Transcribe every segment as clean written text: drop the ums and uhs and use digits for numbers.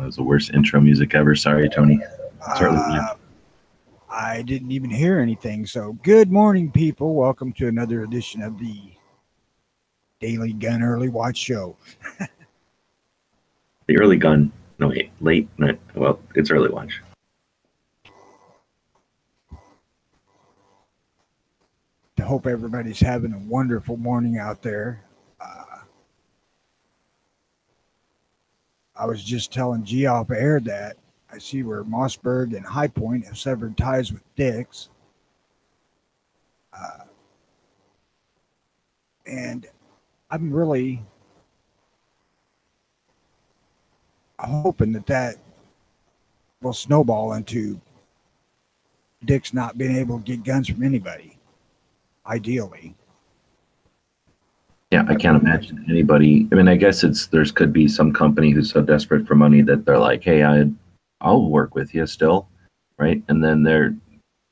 was the worst intro music ever. Sorry, Tony. Certainly. I didn't even hear anything. So, good morning, people. Welcome to another edition of the Daily Gun Early Watch Show. The early gun. No, wait, late night. Well, it's early watch. I hope everybody's having a wonderful morning out there. I was just telling G off air that I see where Mossberg and High Point have severed ties with Dix. And I'm really hoping that will snowball into Dix not being able to get guns from anybody, ideally. Yeah, I can't imagine anybody. I mean, I guess there's could be some company who's so desperate for money that they're like, hey, I'll work with you still, right? And then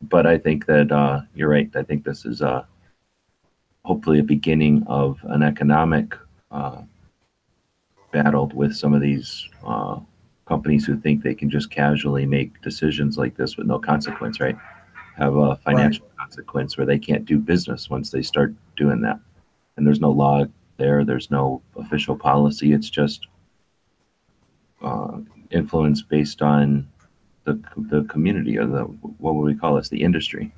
but I think that you're right. I think this is hopefully a beginning of an economic battle with some of these companies who think they can just casually make decisions like this with no consequence, right? Have a financial consequence where they can't do business once they start doing that. And there's no law there. There's no official policy. It's just influence based on the community, or what would we call this? The industry.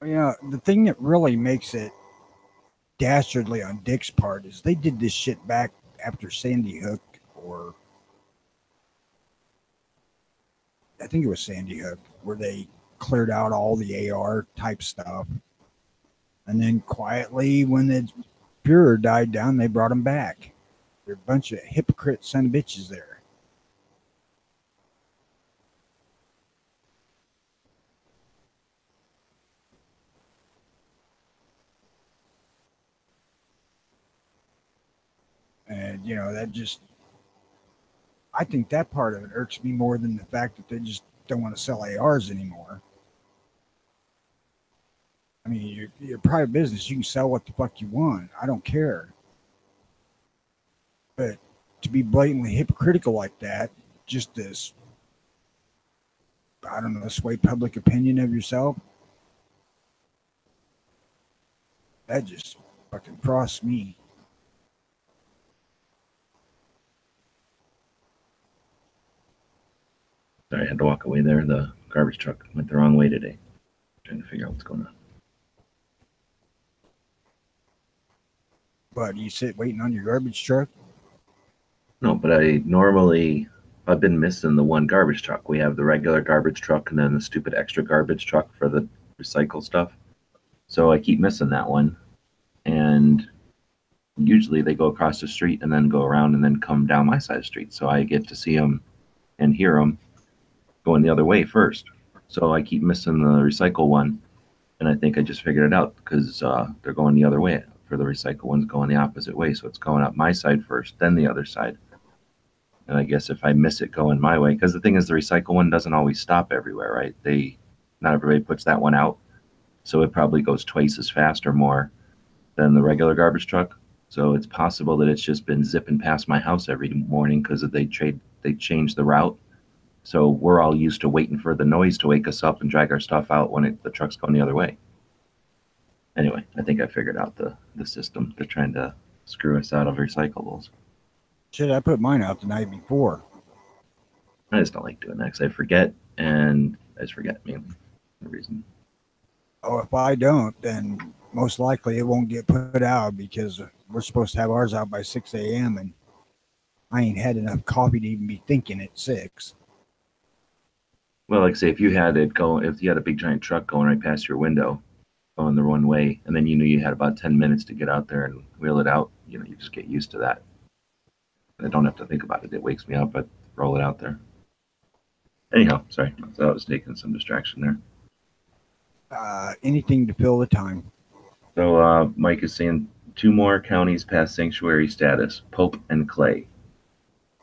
Yeah, the thing that really makes it dastardly on Dick's part is they did this shit back after Sandy Hook, or I think it was Sandy Hook, where they cleared out all the AR type stuff. And then quietly, when the Fuhrer died down, they brought him back. They're a bunch of hypocrite son of bitches there. And, I think that part of it irks me more than the fact that they just don't want to sell ARs anymore. I mean, you're private business. You can sell what the fuck you want. I don't care. But to be blatantly hypocritical like that, just this, I don't know, sway public opinion of yourself, that just fucking frosts me. Sorry, I had to walk away there. The garbage truck went the wrong way today. I'm trying to figure out what's going on. But you sit waiting on your garbage truck? No, but I've been missing the one garbage truck. We have the regular garbage truck and then the stupid extra garbage truck for the recycle stuff. So I keep missing that one. And usually they go across the street and then go around and then come down my side of the street. So I get to see them and hear them going the other way first. So I keep missing the recycle one. And I think I just figured it out because they're going the other way. For the recycle one's going the opposite way. So it's going up my side first, then the other side. And I guess if I miss it going my way, because the thing is the recycle one doesn't always stop everywhere, right? Not everybody puts that one out. So it probably goes twice as fast or more than the regular garbage truck. So it's possible that it's just been zipping past my house every morning because they changed the route. So we're all used to waiting for the noise to wake us up and drag our stuff out when the truck's going the other way. Anyway, I think I figured out the system. They're trying to screw us out of recyclables. Shit, I put mine out the night before. I just don't like doing that because I forget, and I just forget mainly. No reason. Oh, if I don't, then most likely it won't get put out because we're supposed to have ours out by 6 a.m. and I ain't had enough coffee to even be thinking at 6. Well, like say if you had a big giant truck going right past your window, going the one way, and then you knew you had about 10 minutes to get out there and wheel it out, you just get used to that. I don't have to think about it. It wakes me up. I roll it out there. Anyhow, sorry. So I was taking some distraction there. Anything to fill the time. So Mike is saying 2 more counties pass sanctuary status, Pope and Clay.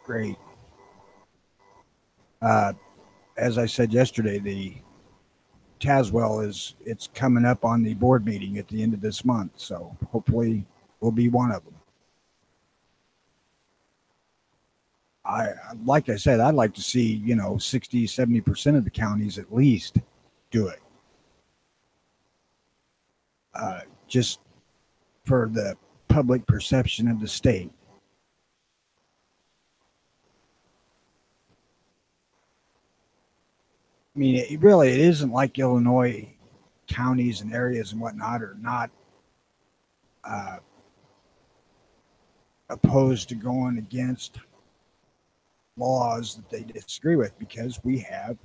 Great. As I said yesterday, the Tazewell it's coming up on the board meeting at the end of this month, so hopefully we'll be one of them. like I said, I'd like to see, 60, 70% of the counties at least do it. Just for the public perception of the state. I mean, it isn't like Illinois counties and areas and whatnot are not uh, opposed to going against laws that they disagree with, because we have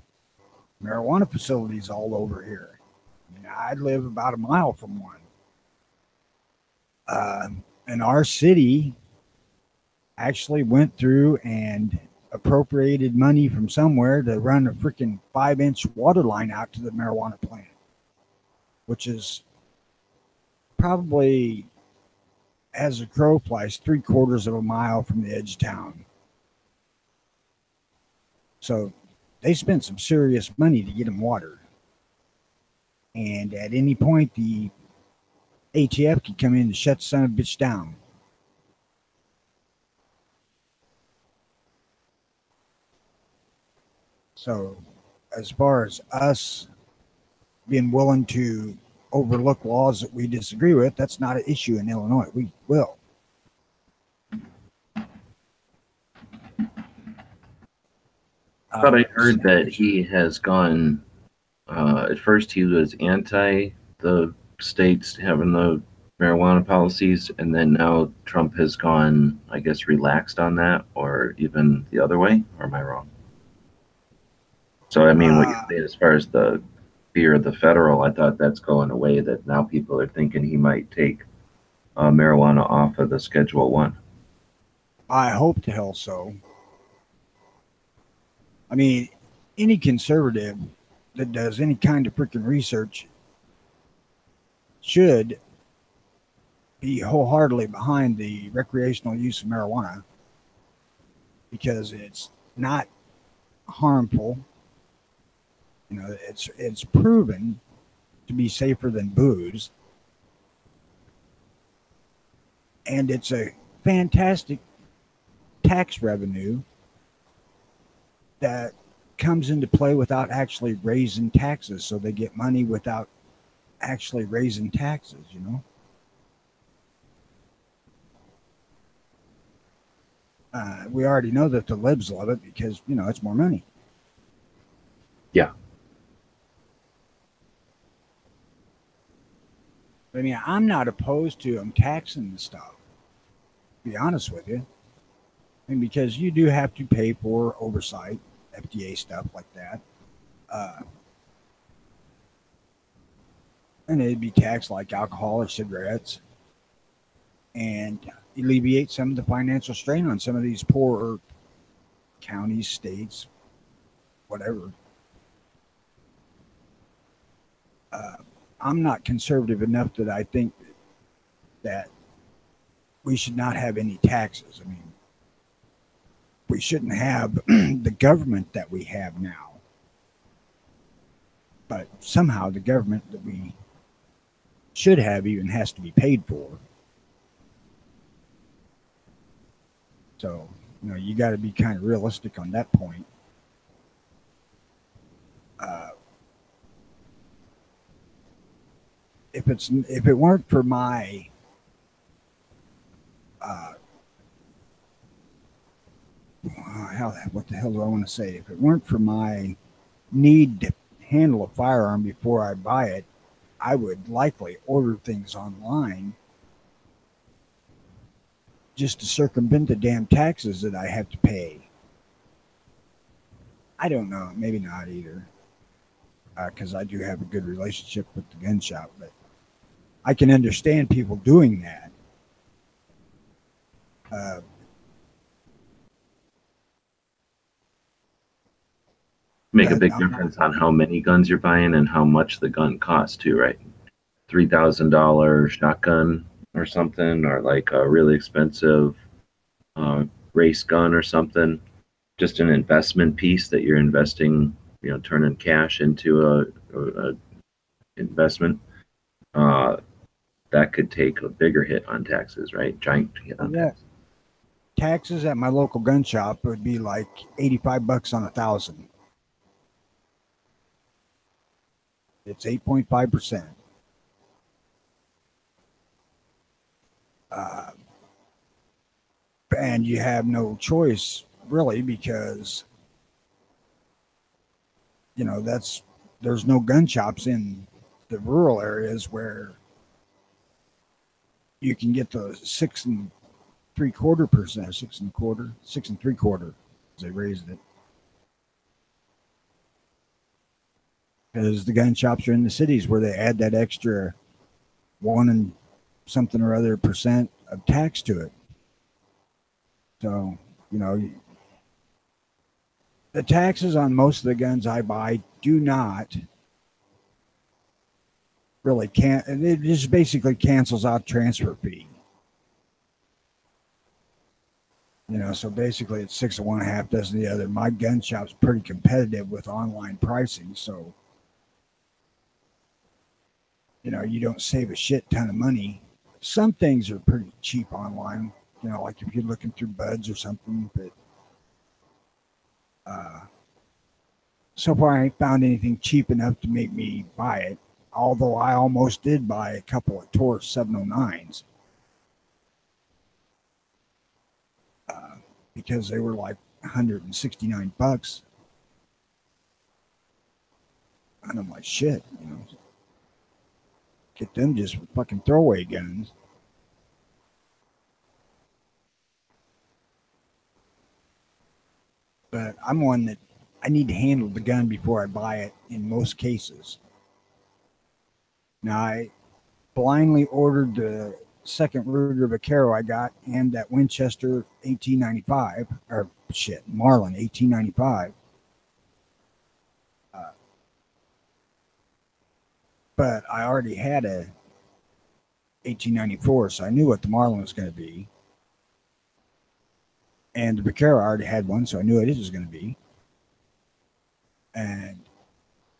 marijuana facilities all over here. I mean, I live about a mile from one. And our city actually went through and appropriated money from somewhere to run a freaking 5-inch water line out to the marijuana plant, which is probably, as a crow flies, 3/4 of a mile from the edge of town. So they spent some serious money to get them water. And at any point, the ATF could come in and shut the son of a bitch down. So, as far as us being willing to overlook laws that we disagree with, that's not an issue in Illinois. We will. But I heard that he has gone. At first, he was anti the states having the marijuana policies, and then now Trump has gone, I guess, relaxed on that, or even the other way. Or am I wrong? So, I mean, what you're saying as far as the fear of the federal, I thought that's going away. That now people are thinking he might take marijuana off of the Schedule 1. I hope to hell so. I mean, any conservative that does any kind of freaking research should be wholeheartedly behind the recreational use of marijuana, because it's not harmful. It's proven to be safer than booze, and it's a fantastic tax revenue that comes into play without actually raising taxes. So they get money without actually raising taxes, we already know that the libs love it because, it's more money. Yeah. I mean, I'm not opposed to them taxing the stuff, to be honest with you. I mean, because you do have to pay for oversight, FDA stuff like that. And it'd be taxed like alcohol or cigarettes, and alleviate some of the financial strain on some of these poorer counties, states, whatever. I'm not conservative enough that I think that we should not have any taxes. I mean, we shouldn't have the government that we have now. But somehow the government that we should have even has to be paid for. So, you got to be kind of realistic on that point. If it weren't for my what the hell do I want to say? If it weren't for my need to handle a firearm before I buy it, I would likely order things online just to circumvent the damn taxes that I have to pay. I don't know. Maybe not either. Because I do have a good relationship with the gun shop, but I can understand people doing that. Make a big difference on how many guns you're buying and how much the gun costs too, right? $3,000 shotgun or something, or like a really expensive race gun or something. Just an investment piece that you're investing, turning cash into a investment. That could take a bigger hit on taxes, right? Giant hit on taxes. taxes at my local gun shop would be like $85 on 1,000. It's 8.5%. And you have no choice really because there's no gun shops in the rural areas where you can get the 6.75%, 6.25, 6.75. They raised it because the gun shops are in the cities where they add that extra one and something or other percent of tax to it. So, the taxes on most of the guns I buy do not really it just basically cancels out transfer fee. So basically it's 6 of one, half dozen the other. My gun shop's pretty competitive with online pricing, so you don't save a shit ton of money. Some things are pretty cheap online, like if you're looking through Buds or something, but so far I ain't found anything cheap enough to make me buy it, although I almost did buy a couple of Taurus 709s because they were like $169. And I'm like, shit, get them just fucking throwaway guns. But I'm one that I need to handle the gun before I buy it in most cases. Now, I blindly ordered the second Ruger Vaquero I got and that Winchester 1895, or shit, Marlin 1895. But I already had a 1894, so I knew what the Marlin was going to be. And the Vaquero I already had one, so I knew what it was going to be. And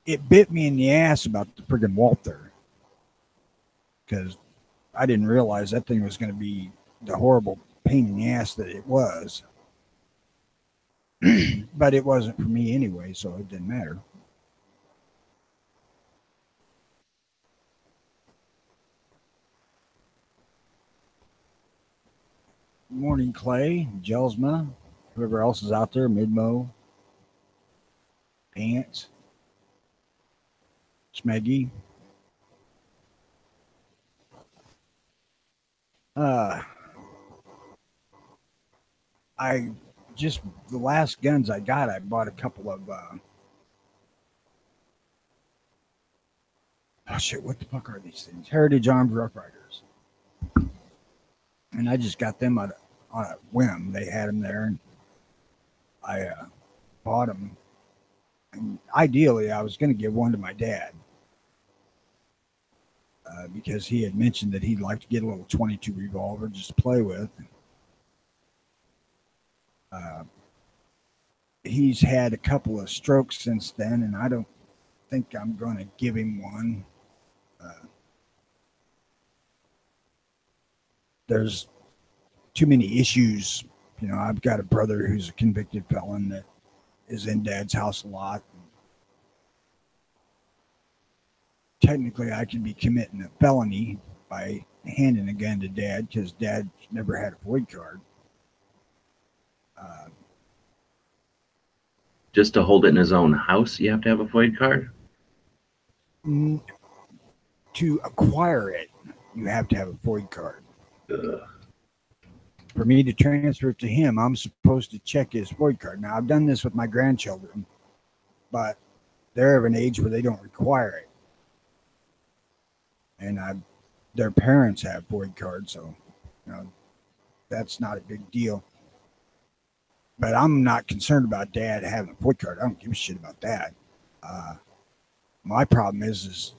it bit me in the ass about the friggin' Walther, because I didn't realize that thing was going to be the horrible pain in the ass that it was. But it wasn't for me anyway, so it didn't matter. Morning, Clay, Jelsma, whoever else is out there, Midmo, Pants, Smeggy. The last guns I got, I bought a couple of, what the fuck are these things? Heritage Armed Rough Riders. And I just got them on a whim. They had them there, and I bought them. And ideally, I was going to give one to my dad because he had mentioned that he'd like to get a little 22 revolver just to play with. He's had a couple of strokes since then, and I don't think I'm going to give him one. There's too many issues. I've got a brother who's a convicted felon that is in Dad's house a lot. Technically, I could be committing a felony by handing a gun to Dad because Dad never had a FOID card. Just to hold it in his own house, you have to have a FOID card? To acquire it, you have to have a FOID card. Ugh. For me to transfer it to him, I'm supposed to check his FOID card. Now, I've done this with my grandchildren, but they're of an age where they don't require it. And their parents have FOID cards, so that's not a big deal. But I'm not concerned about Dad having a FOID card. I don't give a shit about that. My problem is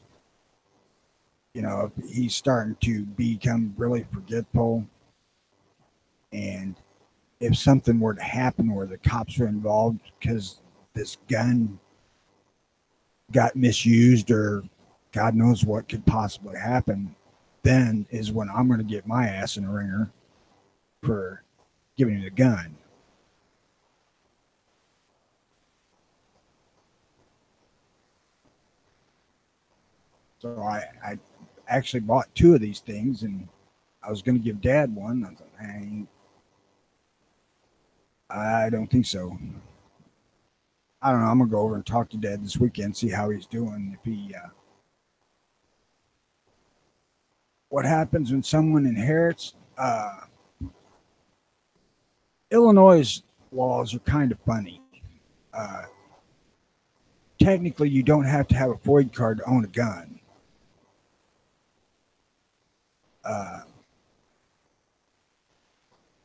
if he's starting to become really forgetful, and if something were to happen where the cops are involved because this gun got misused or God knows what could possibly happen, then is when I'm going to get my ass in a ringer for giving him a gun. So I actually bought 2 of these things, and I was going to give Dad one. I thought, I don't think so. I don't know. I'm gonna go over and talk to Dad this weekend, see how he's doing. If he, what happens when someone inherits? Illinois' laws are kind of funny. Uh, Technically, you don't have to have a FOID card to own a gun.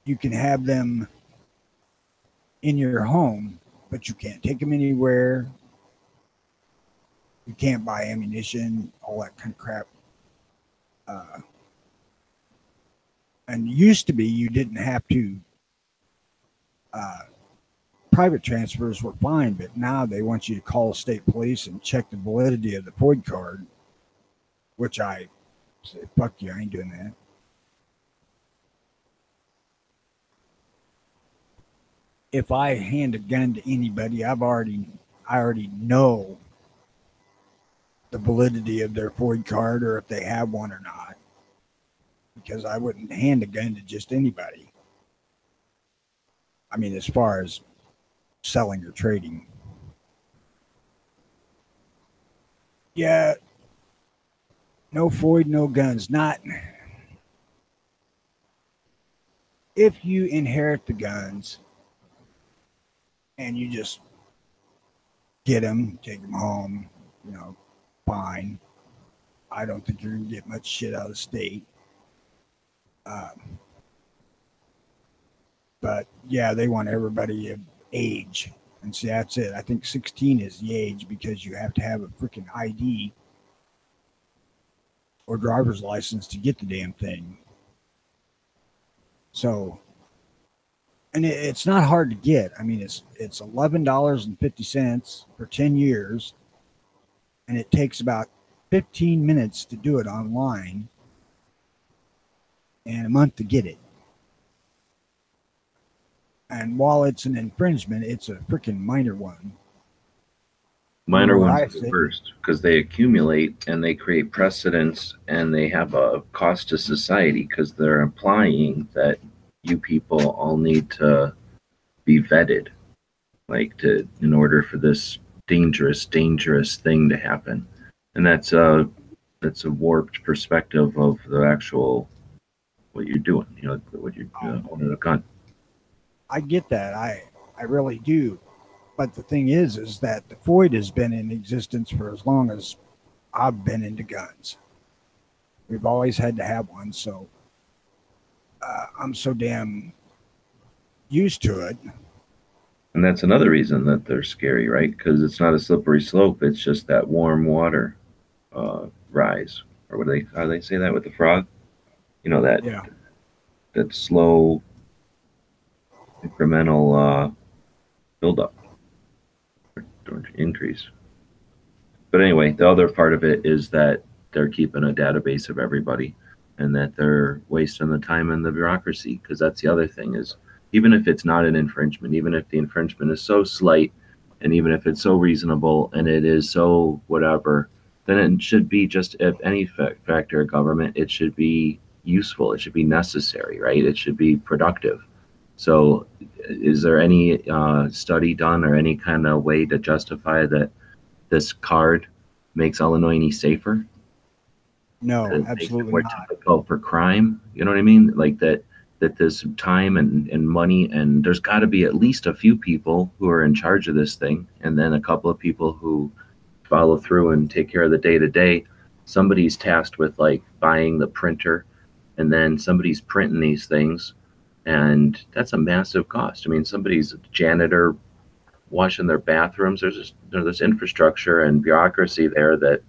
You can have them in your home, but you can't take them anywhere. You can't buy ammunition, all that kind of crap. And used to be you didn't have to. Private transfers were fine, but now they want you to call state police and check the validity of the FOID card, which I say, fuck you, I ain't doing that. If I hand a gun to anybody, I already know the validity of their FOID card or if they have one or not, because I wouldn't hand a gun to just anybody. I mean, as far as selling or trading. Yeah, no FOID, no guns. Not if you inherit the guns and you just get them, take them home, fine. I don't think you're going to get much shit out of the state. But yeah, they want everybody of age. And see, that's it. I think 16 is the age because you have to have a freaking ID or driver's license to get the damn thing. So, and it's not hard to get. I mean, it's $11.50 for 10 years, and it takes about 15 minutes to do it online and a month to get it. And while it's an infringement, it's a freaking minor one. Minor ones are the worst because they accumulate and they create precedents and they have a cost to society because they're implying that you people all need to be vetted, in order for this dangerous thing to happen. And that's a warped perspective of the actual what you're doing. What you're owning a gun. I get that. I really do. But the thing is that the FOID has been in existence for as long as I've been into guns. We've always had to have one, so I'm so damn used to it. And that's another reason that they're scary, right? Because it's not a slippery slope. It's just that warm water rise, or how do they say that with the frog? That slow incremental buildup or increase. But anyway, the other part of it is that they're keeping a database of everybody and that they're wasting the time in the bureaucracy, because that's the other thing is even if it's not an infringement, even if the infringement is so slight and even if it's so reasonable and it is so whatever, then it should be just, if any factor of government, it should be useful, it should be necessary, right? It should be productive. So is there any study done or any kind of way to justify that this card makes Illinois any safer? No, absolutely more not. Difficult for crime, you know what I mean? Like that this time and money, and there's got to be at least a few people who are in charge of this thing, and then a couple of people who follow through and take care of the day-to-day. Somebody's tasked with buying the printer, and then somebody's printing these things. And that's a massive cost. I mean, somebody's a janitor washing their bathrooms. There's infrastructure and bureaucracy there that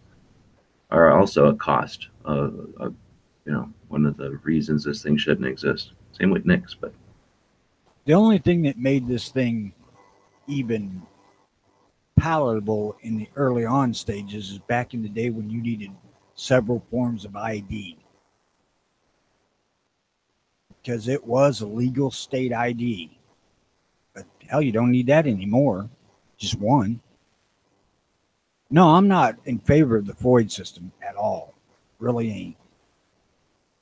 are also a cost. One of the reasons this thing shouldn't exist. Same with NICS, but the only thing that made this thing even palatable in the early on stages is back in the day when you needed several forms of ID. because it was a legal state ID. But hell, you don't need that anymore. Just one. No, I'm not in favor of the FOID system at all. Really ain't.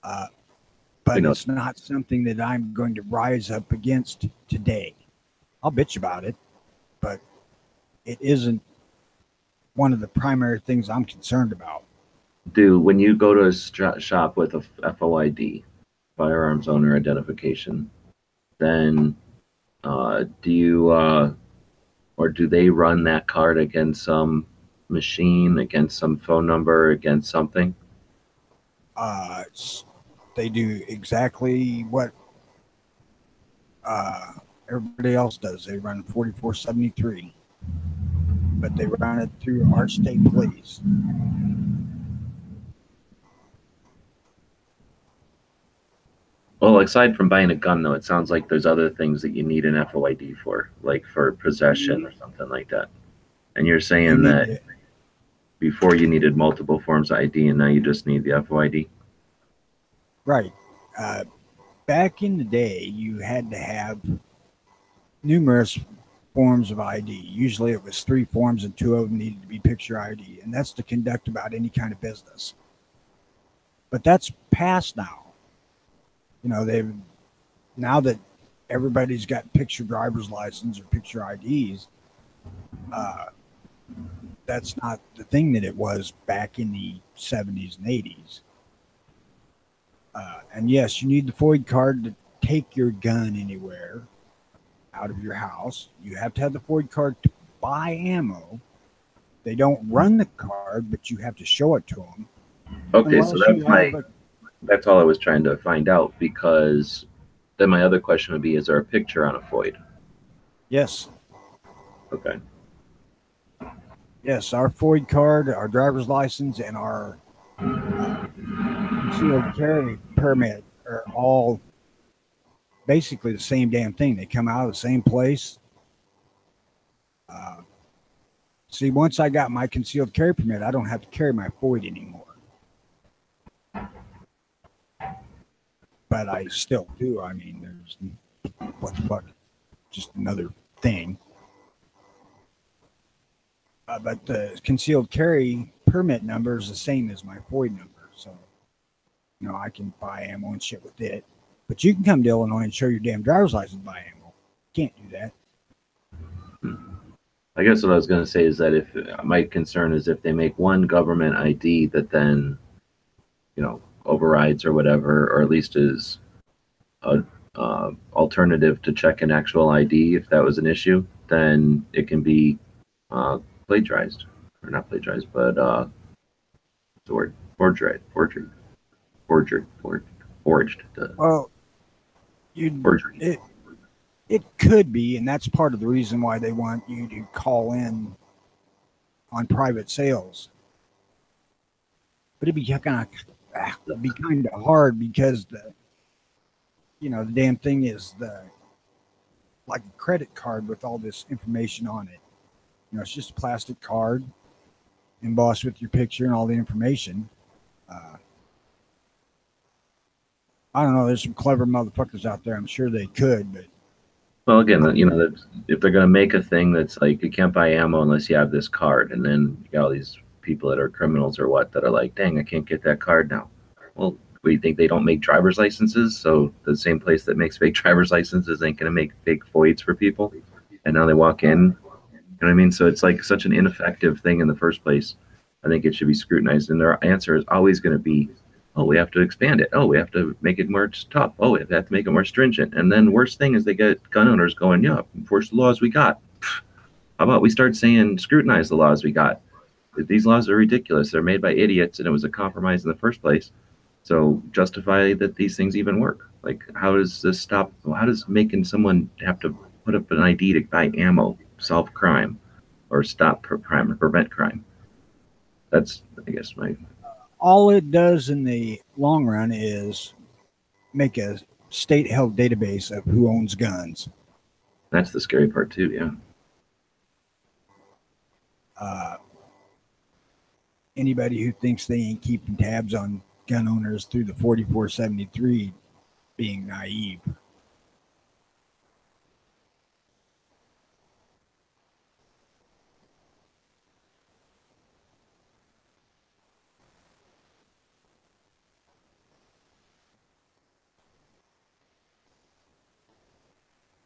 But it's not something that I'm going to rise up against today. I'll bitch about it, but it isn't one of the primary things I'm concerned about. When you go to a shop with a FOID, firearms owner identification, then do you or do they run that card against some machine, against some phone number, against something? They do exactly what everybody else does. They run 4473, but they run it through our state police. Well, aside from buying a gun, though, it sounds like there's other things that you need an FOID for, like for possession or something like that. And you're saying that before you needed multiple forms of ID, and now you just need the FOID? Right. Back in the day, you had to have numerous forms of ID. Usually it was 3 forms and 2 of them needed to be picture ID. And that's to conduct about any kind of business. But that's past now. You know, now that everybody's got picture driver's license or picture IDs, that's not the thing that it was back in the 70s and 80s. And yes, you need the FOID card to take your gun anywhere out of your house. You have to have the FOID card to buy ammo. They don't run the card, but you have to show it to them. Okay, so that's all I was trying to find out, because then my other question would be, is there a picture on a FOID? Yes. Okay. Yes, our FOID card, our driver's license, and our concealed carry permit are all basically the same damn thing. They come out of the same place. See, once I got my concealed carry permit, I don't have to carry my FOID anymore. But I still do. I mean, there's what the fuck, just another thing. But the concealed carry permit number is the same as my FOID number. So, you know, I can buy ammo and shit with it. But you can come to Illinois and show your damn driver's license and buy ammo. Can't do that. I guess what I was going to say is that if my concern is if they make one government ID that then, you know, overrides or whatever, or at least is a alternative to check an actual ID, if that was an issue, then it can be plagiarized, or not plagiarized, but what's the word? Forged. Well, it could be, and that's part of the reason why they want you to call in on private sales. But it'd be kind of hard because the damn thing is like a credit card with all this information on it. You know, it's just a plastic card embossed with your picture and all the information. I don't know. There's some clever motherfuckers out there. I'm sure they could, but. Well, again, you know, if they're going to make a thing that's like you can't buy ammo unless you have this card, and then you got all these people that are criminals or what that are like, dang, I can't get that card now. Well, do you think they don't make driver's licenses? So the same place that makes fake driver's licenses ain't going to make fake FOIDs for people, and now they walk in. You know what I mean? So it's like such an ineffective thing in the first place. I think it should be scrutinized, and their answer is always going to be, oh, we have to expand it. Oh, we have to make it more tough. Oh, we have to make it more stringent. And then worst thing is they get gun owners going, yeah, enforce the laws we got. How about we start saying scrutinize the laws we got? These laws are ridiculous. They're made by idiots, and it was a compromise in the first place. So justify that these things even work. Like, how does this stop? How does making someone have to put up an ID to buy ammo solve crime or stop crime or prevent crime? That's, I guess, my... All it does in the long run is make a state-held database of who owns guns. That's the scary part too, yeah. Anybody who thinks they ain't keeping tabs on gun owners through the 4473 being naive.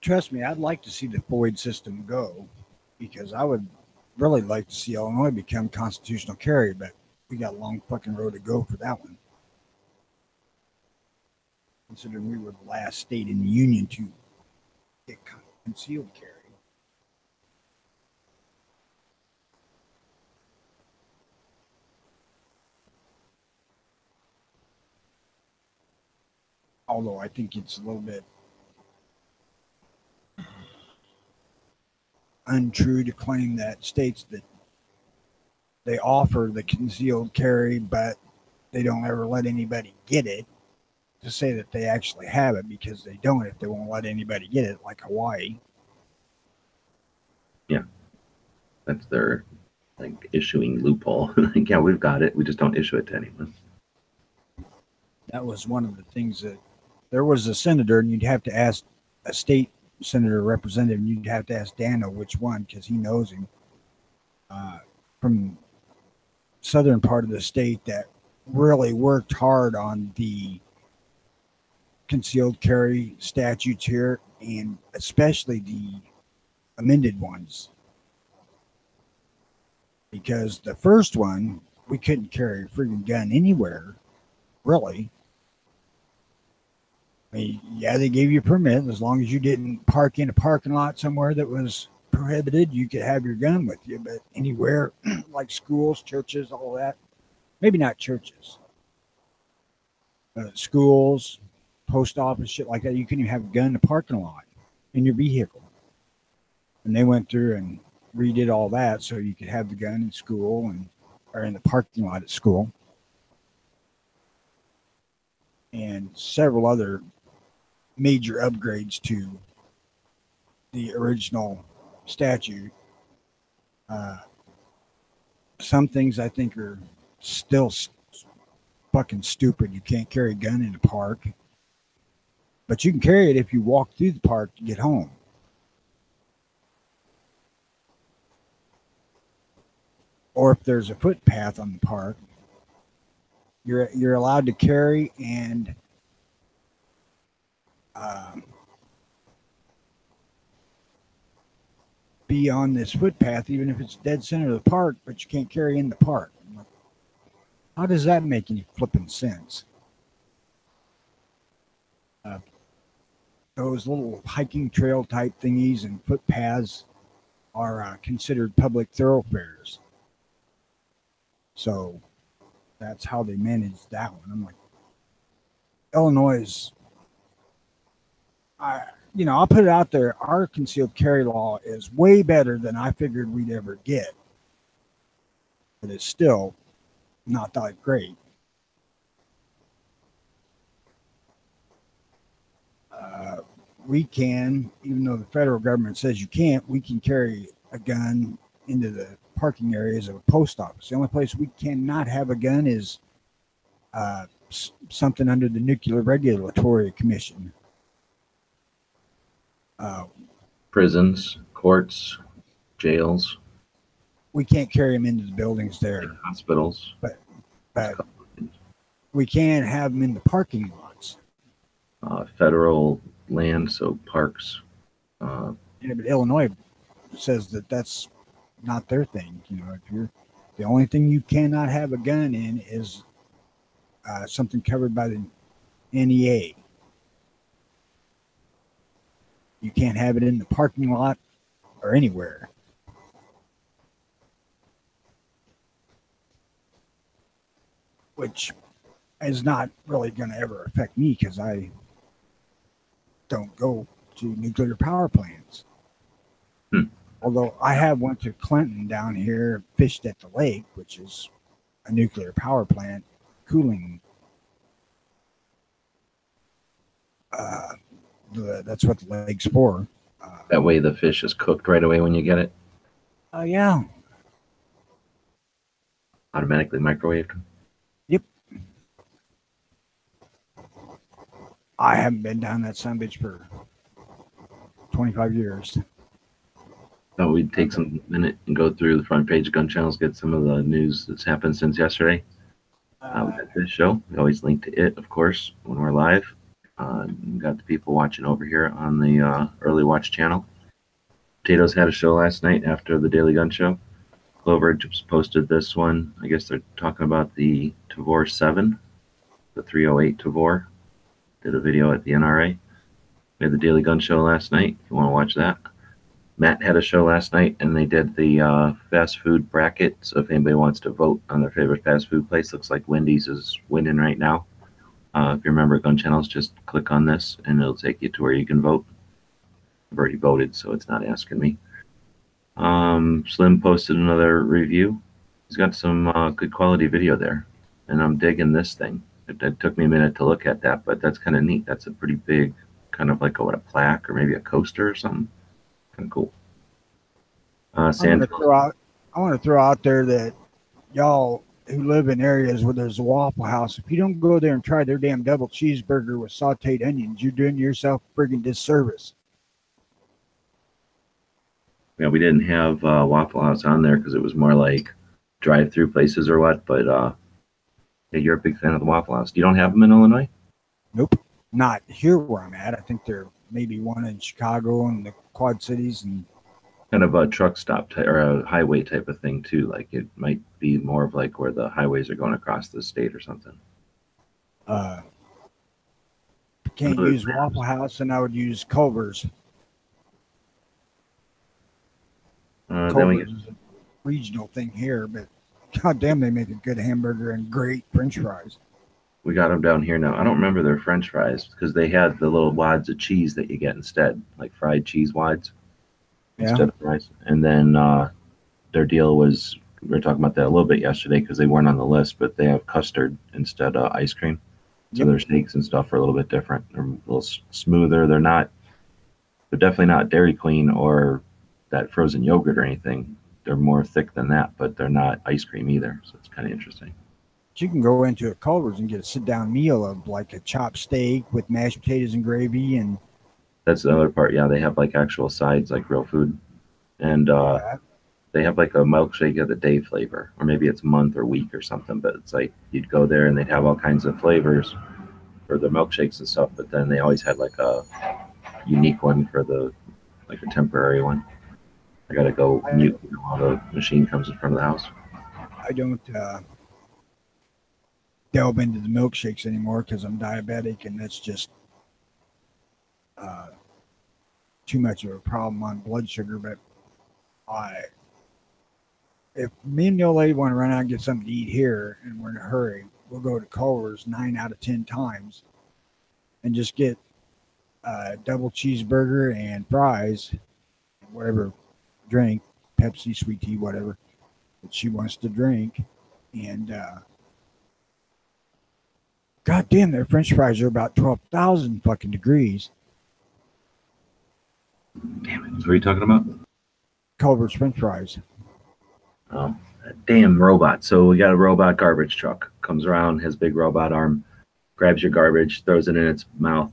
Trust me, I'd like to see the FOID system go because I would really like to see Illinois become constitutional carry, but we got a long fucking road to go for that one. Considering we were the last state in the union to get concealed carry. Although I think it's a little bit untrue to claim that states that they offer the concealed carry, but they don't ever let anybody get it, to say that they actually have it, because they don't if they won't let anybody get it, like Hawaii. Yeah. That's their like issuing loophole. Like, yeah, we've got it. We just don't issue it to anyone. That was one of the things that there was a senator, and you'd have to ask a state senator representative, and you'd have to ask Dano which one, because he knows him, from southern part of the state, that really worked hard on the concealed carry statutes here, and especially the amended ones. Because the first one, we couldn't carry a freaking gun anywhere, really. I mean, yeah, they gave you a permit. As long as you didn't park in a parking lot somewhere that was prohibited, you could have your gun with you. But anywhere like schools, churches, all that, maybe not churches, schools, post office, shit like that, you couldn't even have a gun in a parking lot in your vehicle. And they went through and redid all that so you could have the gun in school and or in the parking lot at school. And several other major upgrades to the original statute. Some things I think are still fucking stupid. You can't carry a gun in a park, but you can carry it if you walk through the park to get home. Or if there's a footpath on the park, you're allowed to carry and be on this footpath, even if it's dead center of the park, but you can't carry in the park. Like, how does that make any flipping sense? Those little hiking trail type thingies and footpaths are considered public thoroughfares. So that's how they managed that one. I'm like, Illinois, I'll put it out there. Our concealed carry law is way better than I figured we'd ever get, but it's still not that great. We can, even though the federal government says you can't, we can carry a gun into the parking areas of a post office. The only place we cannot have a gun is something under the Nuclear Regulatory Commission. Prisons, courts, jails. We can't carry them into the buildings there. Hospitals. But we can have them in the parking lots. Federal land, so parks. Yeah, but Illinois says that that's not their thing. If you're the only thing you cannot have a gun in is something covered by the NEA. You can't have it in the parking lot or anywhere. Which is not really going to ever affect me because I don't go to nuclear power plants. Although I have went to Clinton down here, fished at the lake, which is a nuclear power plant cooling. That's what the lake's for. That way the fish is cooked right away when you get it? Yeah. Automatically microwaved? Yep. I haven't been down that son bitch for 25 years. Thought we'd take some minute and go through the front page of Gun Channels, get some of the news that's happened since yesterday. We got this show. We always link to it, of course, when we're live. We got the people watching over here on the Early Watch channel. Potatoes had a show last night after the Daily Gun Show. Clover just posted this one. I guess they're talking about the Tavor 7, the 308 Tavor. Did a video at the NRA. We had the Daily Gun Show last night, if you want to watch that. Matt had a show last night, and they did the fast food bracket. So if anybody wants to vote on their favorite fast food place, looks like Wendy's is winning right now. If you remember Gun Channels, just click on this, and it'll take you to where you can vote. I've already voted, so it's not asking me. Slim posted another review. He's got some good quality video there, and I'm digging this thing. It took me a minute to look at that, but that's kind of neat. That's a pretty big, kind of like a plaque or maybe a coaster or something. Kind of cool. I want to throw out there that y'all who live in areas where there's a Waffle House, if you don't go there and try their damn double cheeseburger with sauteed onions, you're doing yourself a friggin' disservice. Yeah, we didn't have Waffle House on there because it was more like drive-through places or what. But yeah, you're a big fan of the Waffle House. You don't have them in Illinois? Nope, not here where I'm at. I think there may be one in Chicago and the Quad Cities, and kind of a truck stop type or a highway type of thing too. Like it might be more of like where the highways are going across the state or something. Can't use Waffle House, and I would use Culver's. Culver's is a regional thing here, but goddamn, they make a good hamburger and great French fries. We got them down here now. I don't remember their French fries because they had the little wads of cheese that you get instead, like fried cheese wads instead of fries. And then their deal was, we were talking about that a little bit yesterday because they weren't on the list, but they have custard instead of ice cream. So their steaks and stuff are a little bit different. They're a little smoother. They're definitely not Dairy Queen or that frozen yogurt or anything. They're more thick than that, but they're not ice cream either. So it's kind of interesting. You can go into a Culver's and get a sit-down meal of like a chopped steak with mashed potatoes and gravy, and that's the other part. Yeah, they have like actual sides, like real food, and they have like a milkshake of the day flavor, or maybe it's month or week or something. But it's like you'd go there and they'd have all kinds of flavors for the milkshakes and stuff. But then they always had like a unique one for like a temporary one. I gotta go mute while the machine comes in front of the house. I don't delve into the milkshakes anymore because I'm diabetic, and that's just too much of a problem on blood sugar. But if me and the old lady want to run out and get something to eat here and we're in a hurry, we'll go to Culver's 9 out of 10 times and just get a double cheeseburger and fries, whatever drink, Pepsi, sweet tea, whatever that she wants to drink. And God damn, their French fries are about 12,000 fucking degrees. Damn it. What are you talking about? Culver's French fries. Oh, that damn robot. So we got a robot garbage truck. Comes around, has big robot arm, grabs your garbage, throws it in its mouth,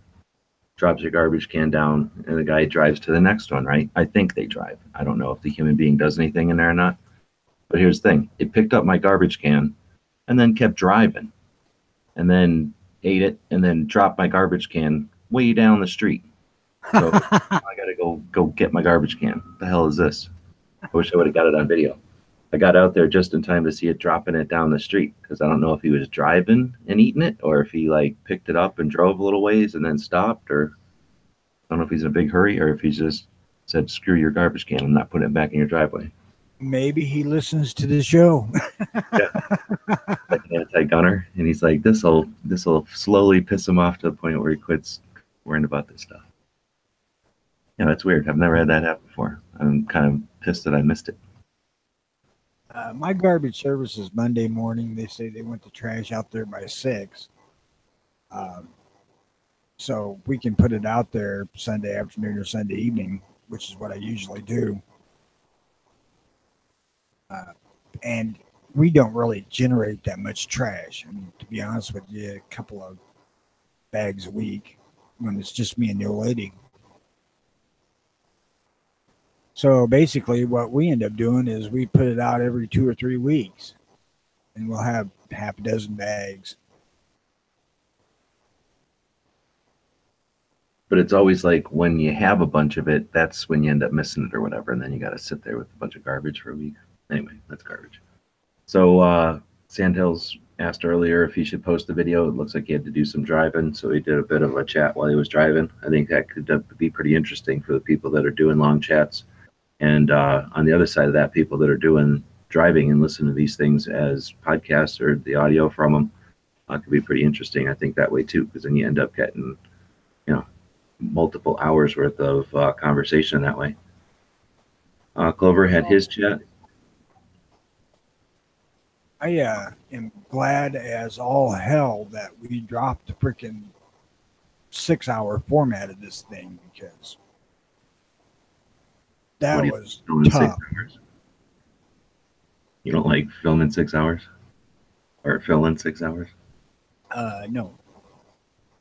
drops your garbage can down, and the guy drives to the next one, right? I think they drive. I don't know if the human being does anything in there or not. But here's the thing. It picked up my garbage can and then kept driving. And then ate it, and then dropped my garbage can way down the street. So I gotta go get my garbage can. What the hell is this? I wish I would have got it on video. I got out there just in time to see it dropping it down the street because I don't know if he was driving and eating it or if he like picked it up and drove a little ways and then stopped, or I don't know if he's in a big hurry or if he's just said, "Screw your garbage can, I'm not putting it back in your driveway." Maybe he listens to the show. Yeah. Like an anti-gunner, and he's like, this'll slowly piss him off to the point where he quits worrying about this stuff. Yeah, that's weird. I've never had that happen before. I'm kind of pissed that I missed it. My garbage service is Monday morning. They say they want the trash out there by 6. So we can put it out there Sunday afternoon or Sunday evening, which is what I usually do. And we don't really generate that much trash. I mean, to be honest with you, a couple of bags a week. when it's just me and the old lady. So basically, what we end up doing is we put it out every 2 or 3 weeks, and we'll have half a dozen bags. But it's always like when you have a bunch of it, that's when you end up missing it or whatever, and then you got to sit there with a bunch of garbage for a week. Anyway, that's garbage. So Sandhills asked earlier if he should post the video. It looks like he had to do some driving, so he did a bit of a chat while he was driving. I think that could be pretty interesting for the people that are doing long chats. And on the other side of that, people that are doing driving and listening to these things as podcasts or the audio from them could be pretty interesting. I think that way too, because then you end up getting, multiple hours worth of conversation that way. Clover had his chat. I am glad as all hell that we dropped the freaking 6-hour format of this thing, because that was tough. You don't like filming 6 hours? Or filling 6 hours? No.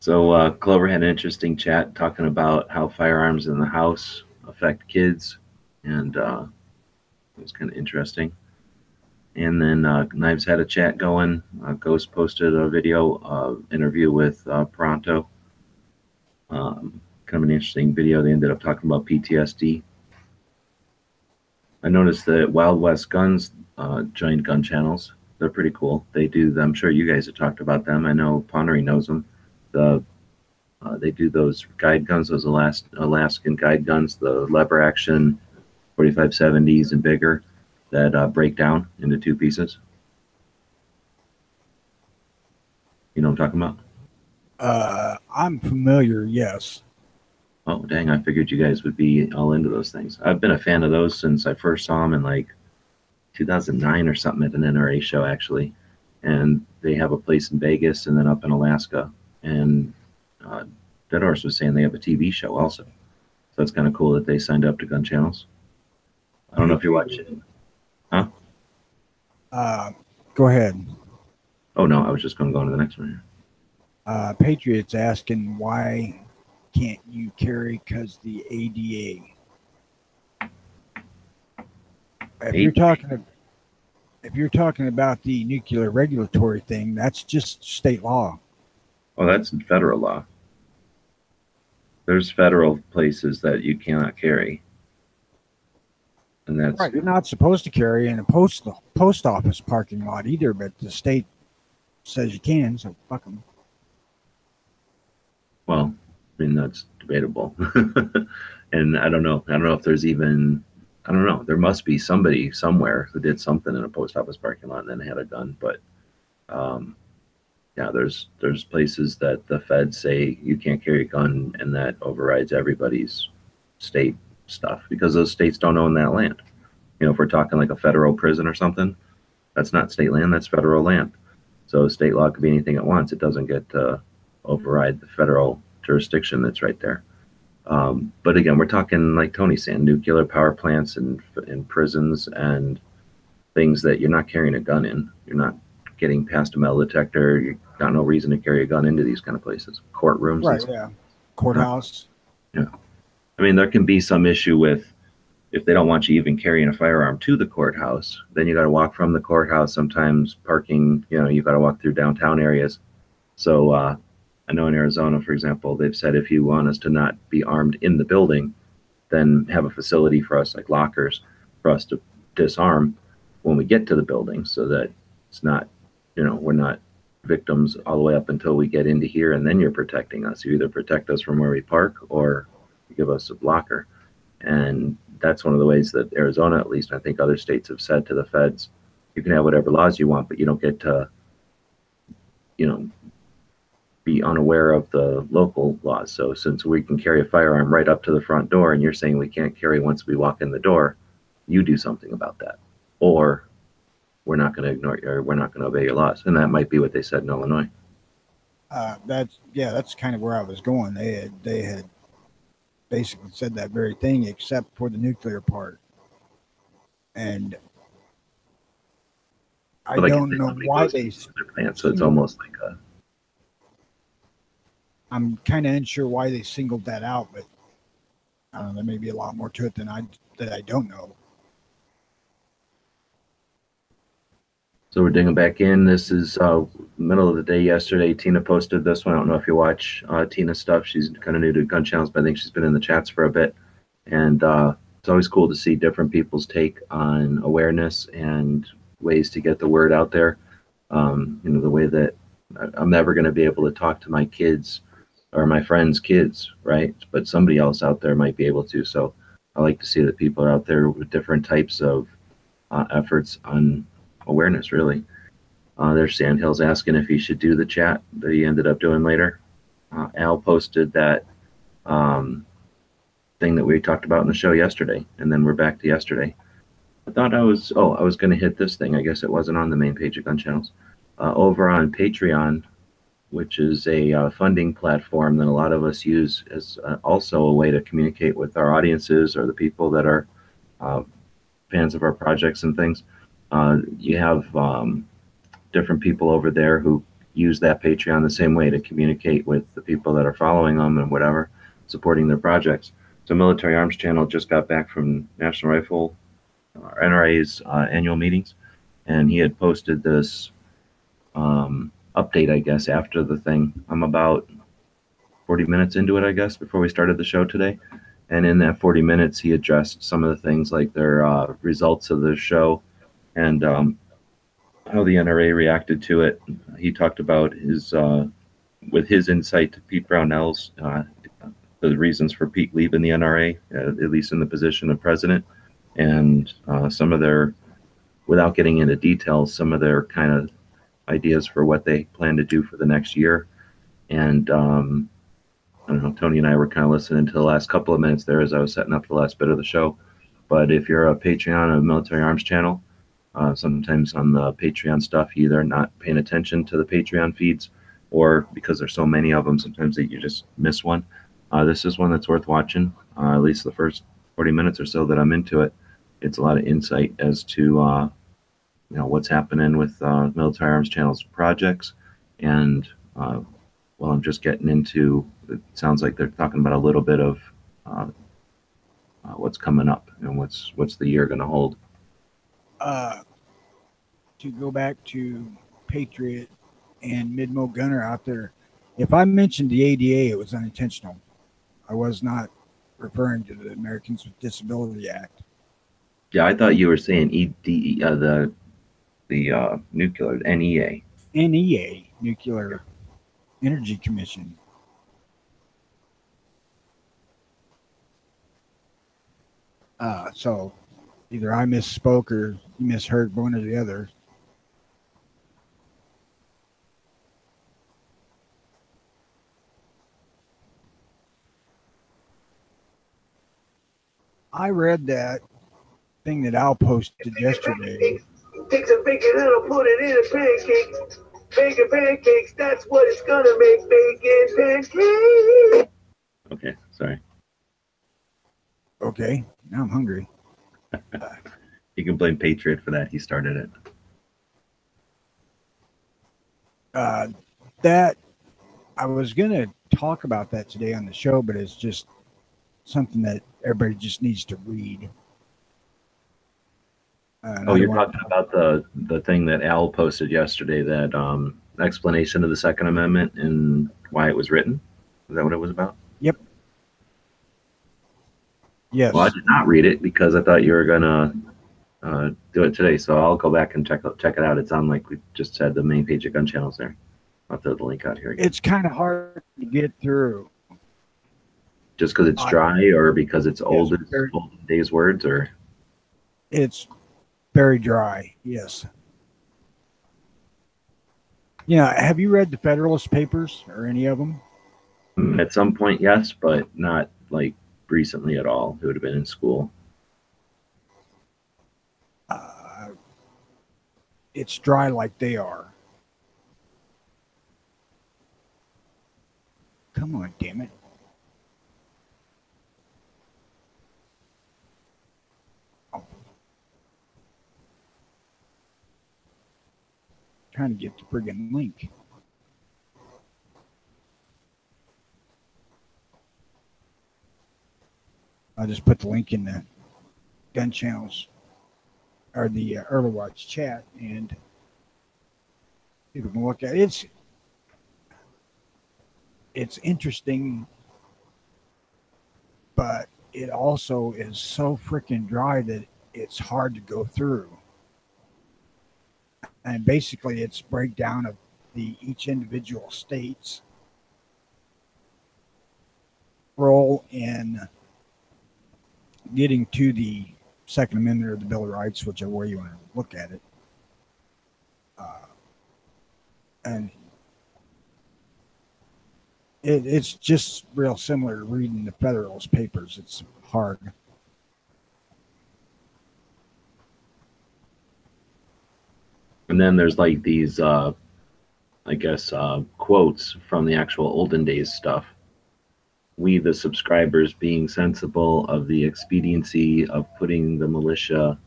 So Clover had an interesting chat talking about how firearms in the house affect kids, and it was kind of interesting. And then Knives had a chat going. Ghost posted a video interview with Pronto. Kind of an interesting video. They ended up talking about PTSD. I noticed that Wild West Guns joined gun channels. They're pretty cool. They do. I'm sure you guys have talked about them. I know Ponnery knows them. They do those guide guns, those Alaskan guide guns, the lever action 4570s and bigger that break down into 2 pieces. You know what I'm talking about? I'm familiar, yes. Oh, dang, I figured you guys would be all into those things. I've been a fan of those since I first saw them in like 2009 or something at an NRA show, actually. And they have a place in Vegas and then up in Alaska. And Dead Horse was saying they have a TV show also. So it's kind of cool that they signed up to gun channels. I don't know if you're watching. Huh? Go ahead. Oh, no, I was just going to go on to the next one here. Patriots asking why can't you carry because the ADA. If you're talking about the nuclear regulatory thing, that's just state law. Oh, that's federal law. There's federal places that you cannot carry. And that's right. You're not supposed to carry in a post office parking lot either, but the state says you can, so fuck them. Well, I mean, that's debatable. And I don't know if there's even, I don't know. There must be somebody somewhere who did something in a post office parking lot and then had a gun. But yeah, there's places that the feds say you can't carry a gun, and that overrides everybody's state stuff because those states don't own that land. If we're talking like a federal prison or something, that's not state land, that's federal land. So state law could be anything it wants. It doesn't get to override the federal jurisdiction that's right there. But again, we're talking like Tony's saying, nuclear power plants and prisons and things that you're not carrying a gun in. You're not getting past a metal detector. You got no reason to carry a gun into these kind of places. Courtrooms. Right, yeah. Courthouse. Yeah. I mean, there can be some issue with if they don't want you even carrying a firearm to the courthouse, then you got to walk from the courthouse. Sometimes parking, you got to walk through downtown areas. So I know in Arizona, for example, they've said if you want us to not be armed in the building, then have a facility for us, like lockers, for us to disarm when we get to the building, so that it's not, we're not victims all the way up until we get into here, and then you're protecting us. You either protect us from where we park or you give us a blocker. And that's one of the ways that Arizona, at least, I think other states have said to the feds, you can have whatever laws you want, but you don't get to, be unaware of the local laws. So since we can carry a firearm right up to the front door and you're saying we can't carry once we walk in the door, you do something about that. Or we're not going to ignore you, or we're not going to obey your laws. And that might be what they said in Illinois. That's kind of where I was going. They had basically said that very thing, except for the nuclear part. And I don't know why they their plants, so it's almost like a I'm kind of unsure why they singled that out, but I don't know. There may be a lot more to it than I don't know. So we're digging back in. This is middle of the day yesterday. Tina posted this one. I don't know if you watch Tina's stuff. She's kind of new to gun channels, but I think she's been in the chats for a bit. And it's always cool to see different people's take on awareness and ways to get the word out there. The way that I'm never going to be able to talk to my kids or my friends' kids, right? But somebody else out there might be able to. So I like to see that people are out there with different types of efforts on awareness, really. There's Sandhills asking if he should do the chat that he ended up doing later. Al posted that thing that we talked about in the show yesterday, and then we're back to yesterday. I was going to hit this thing. I guess it wasn't on the main page of Gun Channels. Over on Patreon, which is a funding platform that a lot of us use as also a way to communicate with our audiences or the people that are fans of our projects and things. You have different people over there who use that Patreon the same way to communicate with the people that are following them and whatever, supporting their projects. So Military Arms Channel just got back from National Rifle NRA's annual meetings, and he had posted this update, I guess, after the thing. I'm about 40 minutes into it, I guess, before we started the show today. And in that 40 minutes, he addressed some of the things like their results of the show and how the NRA reacted to it. He talked about with his insight to Pete Brownell's, the reasons for Pete leaving the NRA, at least in the position of president, and some of their, without getting into details, some of their kind of ideas for what they plan to do for the next year. And I don't know, Tony and I were kind of listening to the last couple of minutes there as I was setting up the last bit of the show. But if you're a Patreon of Military Arms Channel, sometimes on the Patreon stuff, you either not paying attention to the Patreon feeds, or because there's so many of them, sometimes that you just miss one. This is one that's worth watching, at least the first 40 minutes or so that I'm into it. It's a lot of insight as to what's happening with Military Arms Channel's projects. And well, I'm just getting into, it sounds like they're talking about a little bit of what's coming up and what's the year going to hold. To go back to Patriot and Midmo Gunner out there, if I mentioned the ADA, it was unintentional. I was not referring to the Americans with Disability Act. Yeah, I thought you were saying the nuclear NEA. NEA, Nuclear Energy Commission. So either I misspoke or you misheard one or the other. I read that thing that Al posted yesterday. Take some bacon and I'll put it in a pancake. Bacon pancakes, that's what it's gonna make. Bacon pancakes. Okay, sorry. Okay, now I'm hungry. You can blame Patriot for that. He started it. That I was gonna talk about that today on the show, but it's just something that everybody just needs to read. You're talking about the thing that Al posted yesterday, that explanation of the Second Amendment and why it was written? Is that what it was about? Yep. Yes. Well, I did not read it because I thought you were gonna do it today, so I'll go back and check it out. It's on, like we just said, the main page of Gun Channels there. I'll throw the link out here again. It's kind of hard to get through. Just because it's dry, or because it's old days words, or? It's very dry, yes. Yeah, have you read the Federalist Papers or any of them? At some point, yes, but not like recently at all. It would have been in school. It's dry like they are. Come on, damn it. Oh. Trying to get the friggin' link. I'll just put the link in the gun channels or the Early Watch chat, and people can look at it. It's interesting, but it also is so freaking dry that it's hard to go through. And basically, it's breakdown of each individual state's role in getting to the Second Amendment or the Bill of Rights, whichever way you want to look at it. And it's just real similar to reading the Federalist Papers. It's hard. And then there's like these, I guess, quotes from the actual olden days stuff. We, the subscribers, being sensible of the expediency of putting the militia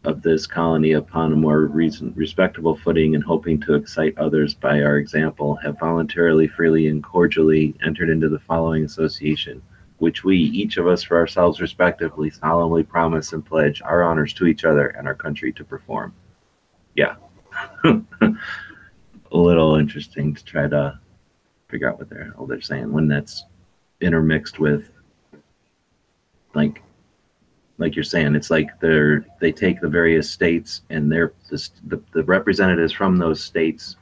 of this colony upon a more respectable footing and hoping to excite others by our example, have voluntarily, freely, and cordially entered into the following association, which we, each of us for ourselves respectively, solemnly promise and pledge our honors to each other and our country to perform. Yeah. A little interesting to try to figure out what they're saying when that's intermixed with, like you're saying, it's like they take the various states and they're the representatives from those states'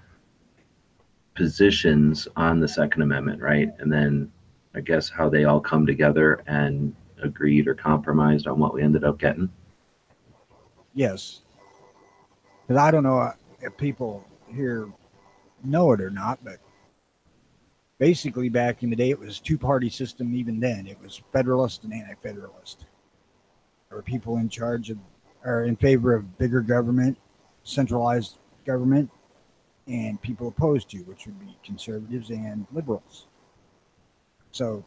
positions on the Second Amendment, right? And then I guess how they all come together and agreed or compromised on what we ended up getting. Yes. Because I don't know if people here know it or not, but basically back in the day, it was a two-party system. Even then, it was Federalist and Anti-Federalist. There were people in charge of, or in favor of bigger government, centralized government, and people opposed to, which would be conservatives and liberals. So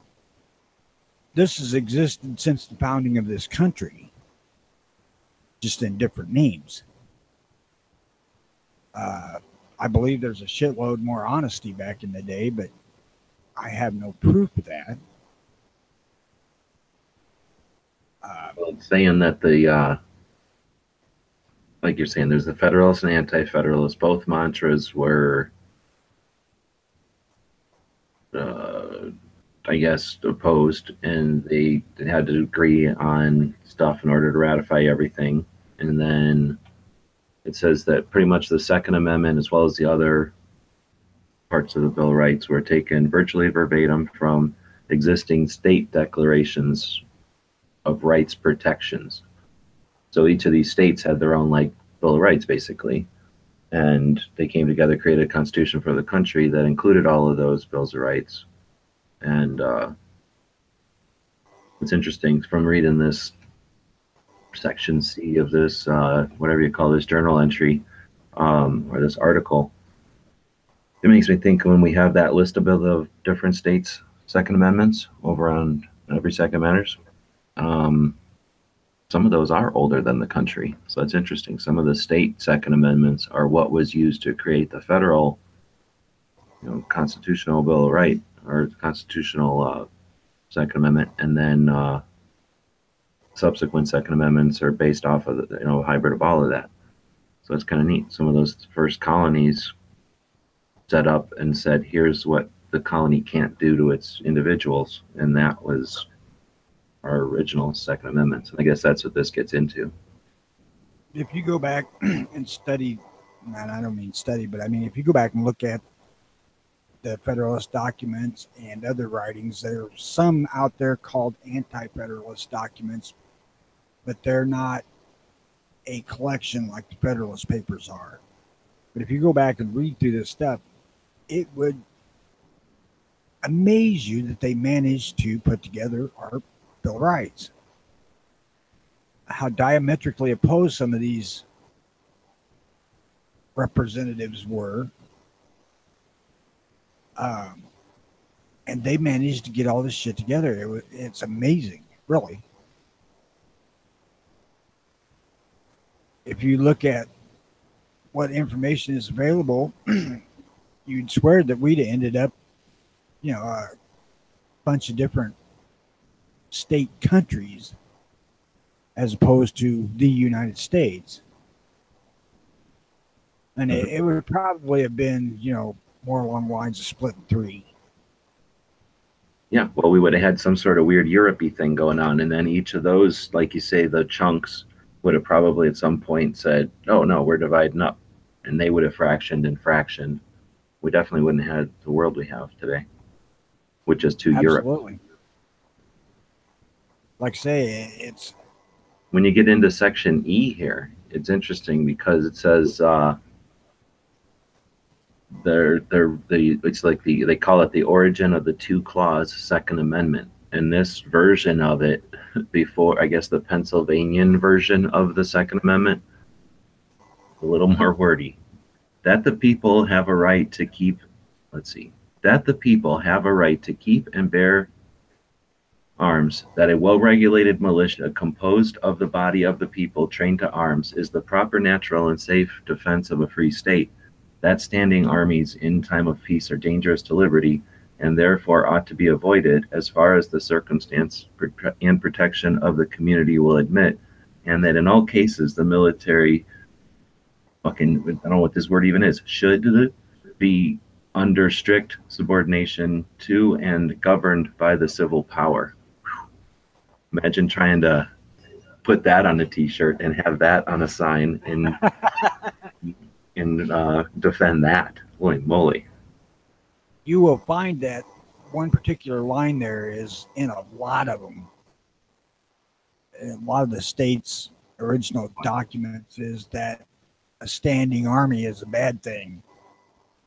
this has existed since the founding of this country, just in different names. I believe there's a shitload more honesty back in the day, but I have no proof of that. Saying that the, like you're saying, there's the Federalist and Anti-Federalist. Both mantras were, I guess, opposed, and they had to agree on stuff in order to ratify everything. And then it says that pretty much the Second Amendment, as well as the other parts of the Bill of Rights, were taken virtually verbatim from existing state declarations of rights protections. So each of these states had their own like Bill of Rights, basically. And they came together, created a constitution for the country that included all of those bills of rights. And it's interesting from reading this section C of this, whatever you call this journal entry, or this article, it makes me think when we have that list of the different states' Second Amendments over on Every Second Matters, some of those are older than the country. So that's interesting. Some of the state Second Amendments are what was used to create the federal, constitutional Bill of Rights, or constitutional Second Amendment, and then subsequent Second Amendments are based off of the, a hybrid of all of that. So it's kind of neat. Some of those first colonies set up and said, here's what the colony can't do to its individuals, and that was our original Second Amendment. So I guess that's what this gets into. If you go back and study, and I don't mean study, but I mean if you go back and look at the Federalist documents and other writings, there are some out there called Anti-Federalist documents, but they're not a collection like the Federalist Papers are. But if you go back and read through this stuff, it would amaze you that they managed to put together our Bill of Rights. How diametrically opposed some of these representatives were. And they managed to get all this shit together. It's amazing, really. If you look at what information is available, you'd swear that we'd ended up, a bunch of different state countries as opposed to the United States. And it would probably have been, more along the lines of split in three. Yeah, well, we would have had some sort of weird Europe-y thing going on, and then each of those, like you say, the chunks would have probably at some point said, "Oh no, we're dividing up," and they would have fractioned and fractioned. We definitely wouldn't have had the world we have today, with just two Europe. Absolutely. Like I say, it's When you get into section E here, it's interesting because it says it's like they call it the origin of the two clause Second Amendment. And this version of it, before I guess the Pennsylvanian version of the Second Amendment, a little more wordy. That the people have a right to keep, that the people have a right to keep and bear arms, that a well-regulated militia composed of the body of the people trained to arms is the proper, natural, and safe defense of a free state, that standing armies in time of peace are dangerous to liberty, and therefore ought to be avoided as far as the circumstance and protection of the community will admit, and that in all cases the military I don't know what this word even is, should be under strict subordination to and governed by the civil power. Imagine trying to put that on a t-shirt and have that on a sign and defend that. Holy moly. You will find that one particular line there is in a lot of them. In a lot of the state's original documents is that a standing army is a bad thing.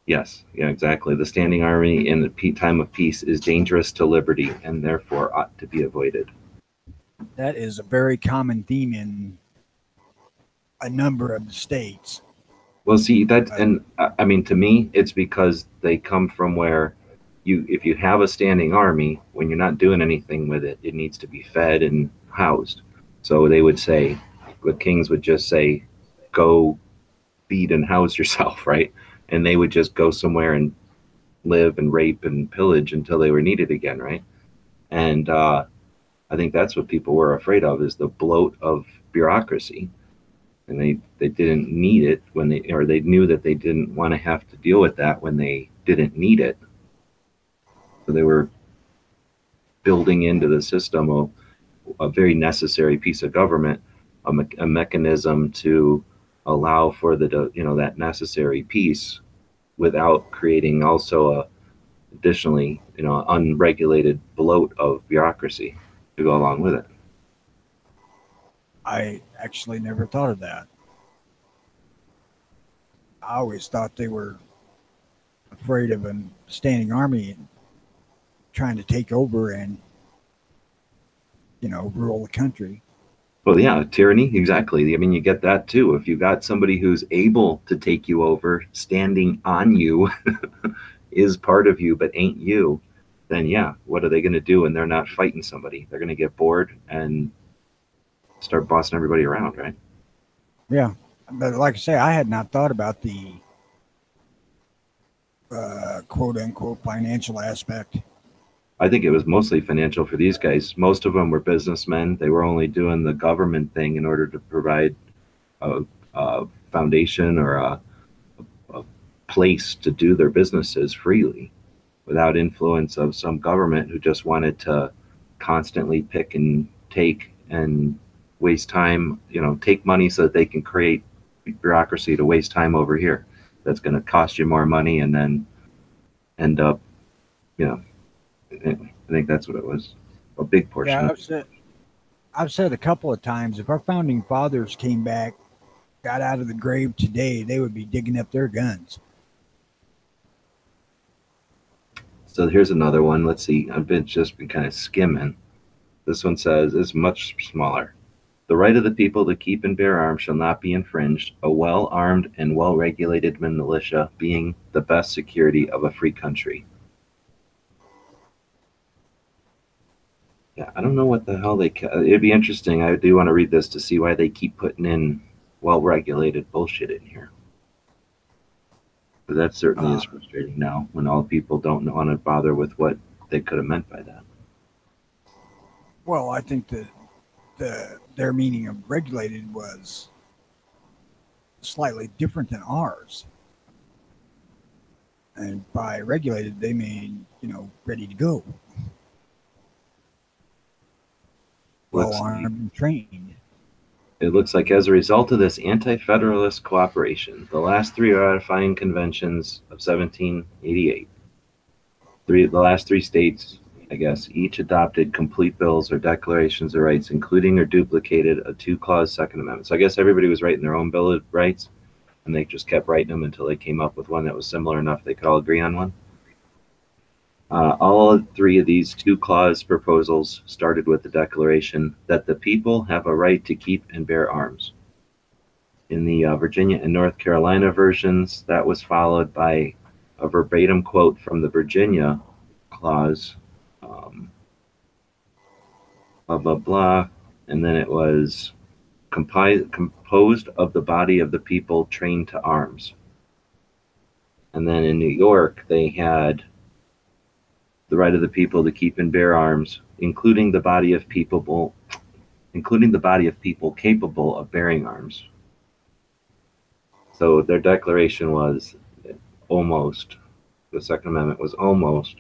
Yes, yeah, exactly. The standing army in the time of peace is dangerous to liberty and therefore ought to be avoided. That is a very common theme in a number of states. Well, see, that, and I mean, to me, it's because they come from where if you have a standing army, when you're not doing anything with it, it needs to be fed and housed. So they would say, the kings would just say, go feed and house yourself, right? And they would just go somewhere and live and rape and pillage until they were needed again, right? And I think that's what people were afraid of, is the bloat of bureaucracy. And they didn't need it when they knew that they didn't want to have to deal with that when they didn't need it. So they were building into the system a very necessary piece of government, a mechanism to allow for that necessary peace without creating also additionally unregulated bloat of bureaucracy to go along with it. I actually never thought of that. I always thought they were afraid of a standing army trying to take over and, rule the country. Well, yeah, tyranny, exactly. I mean, you get that too. If you got somebody who's able to take you over, standing on you, is part of you but ain't you, then yeah, what are they going to do when they're not fighting somebody? They're going to get bored and start bossing everybody around, right? Yeah, but like I say, I had not thought about the quote unquote financial aspect. I think it was mostly financial for these guys. Most of them were businessmen. They were only doing the government thing in order to provide a foundation or a place to do their businesses freely without influence of some government who just wanted to constantly pick and take and waste time, take money so that they can create bureaucracy to waste time over here. That's going to cost you more money and then end up, I think that's what it was. A big portion. Yeah, I've said a couple of times, if our founding fathers came back, got out of the grave today, they would be digging up their guns. So here's another one. Let's see. I've been kind of skimming. This one says, it's much smaller. The right of the people to keep and bear arms shall not be infringed, a well-armed and well-regulated militia being the best security of a free country. Yeah, I don't know what the hell it'd be interesting. I do want to read this to see why they keep putting in well-regulated bullshit in here. But that certainly is frustrating now when all people don't want to bother with what they could have meant by that. Well, I think that their meaning of regulated was slightly different than ours. And by regulated, they mean, ready to go, well Let's see. armed and trained. It looks like as a result of this anti-federalist cooperation, the last three ratifying conventions of 1788, the last three states, I guess, each adopted complete bills or declarations of rights, including or duplicated a two-clause Second Amendment. So I guess everybody was writing their own Bill of Rights, and they just kept writing them until they came up with one that was similar enough they could all agree on one. All three of these two-clause proposals started with the declaration that the people have a right to keep and bear arms. In the Virginia and North Carolina versions, that was followed by a verbatim quote from the Virginia clause, blah, blah, blah, and then it was composed of the body of the people trained to arms. And then in New York, they had the right of the people to keep and bear arms, including the body of people capable of bearing arms. So their declaration was almost, the Second Amendment was almost,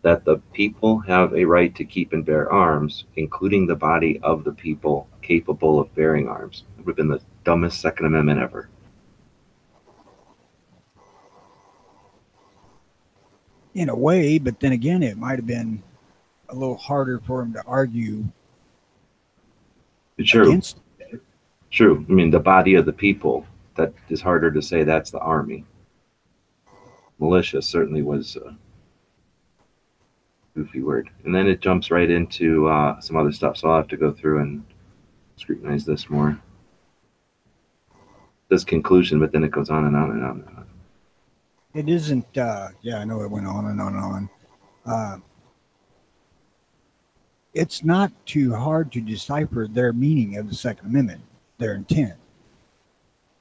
that the people have a right to keep and bear arms, including the body of the people capable of bearing arms. It would have been the dumbest Second Amendment ever. In a way, but then again, it might have been a little harder for him to argue against it. True. I mean, the body of the people, that is harder to say that's the army. Militia certainly was a goofy word. And then it jumps right into some other stuff, so I'll have to go through and scrutinize this more. This conclusion, but then it goes on and on and on and on. It isn't, I know it went on and on and on. It's not too hard to decipher their meaning of the Second Amendment, their intent.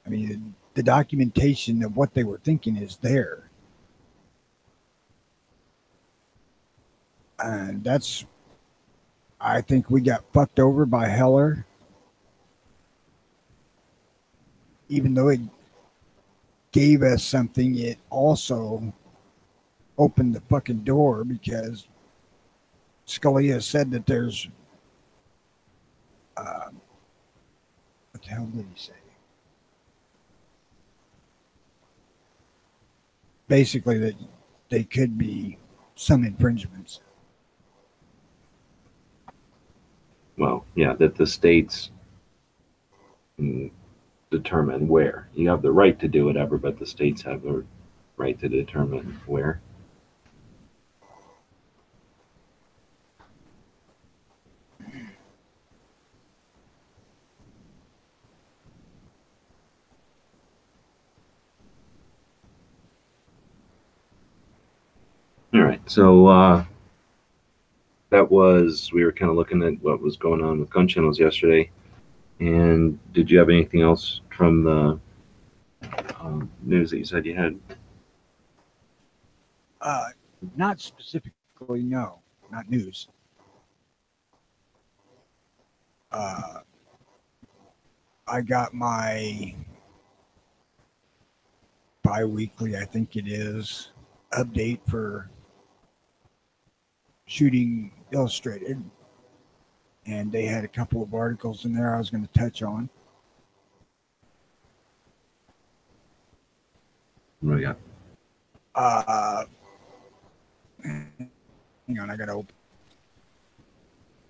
I mean, the documentation of what they were thinking is there. And I think we got fucked over by Heller. Even though it gave us something, it also opened the fucking door, because Scalia said that there's what the hell did he say? Basically that they could be some infringements. Well, yeah, that the states determine where. You have the right to do whatever, but the states have the right to determine where. All right, so we were kind of looking at what was going on with gun channels yesterday. And did you have anything else from the news that you said you had? Not specifically, no, not news. I got my bi-weekly, I think it is, update for Shooting Illustrated, and they had a couple of articles in there I was going to touch on. What do we got? Hang on, I got to open.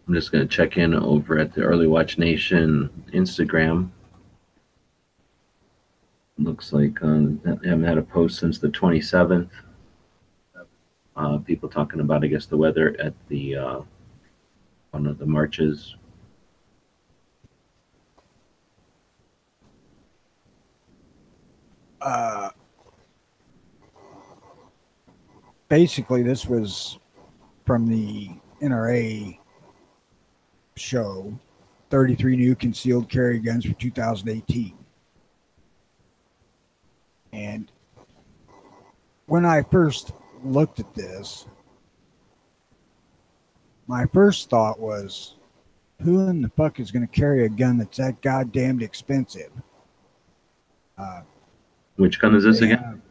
I'm just going to check in over at the Early Watch Nation Instagram. Looks like they haven't had a post since the 27th. People talking about, I guess, the weather at the one of the marches. Basically, this was from the NRA show, 33 new concealed carry guns for 2018. And when I first looked at this, my first thought was, who in the fuck is going to carry a gun that's that goddamn expensive? Which gun is this They again?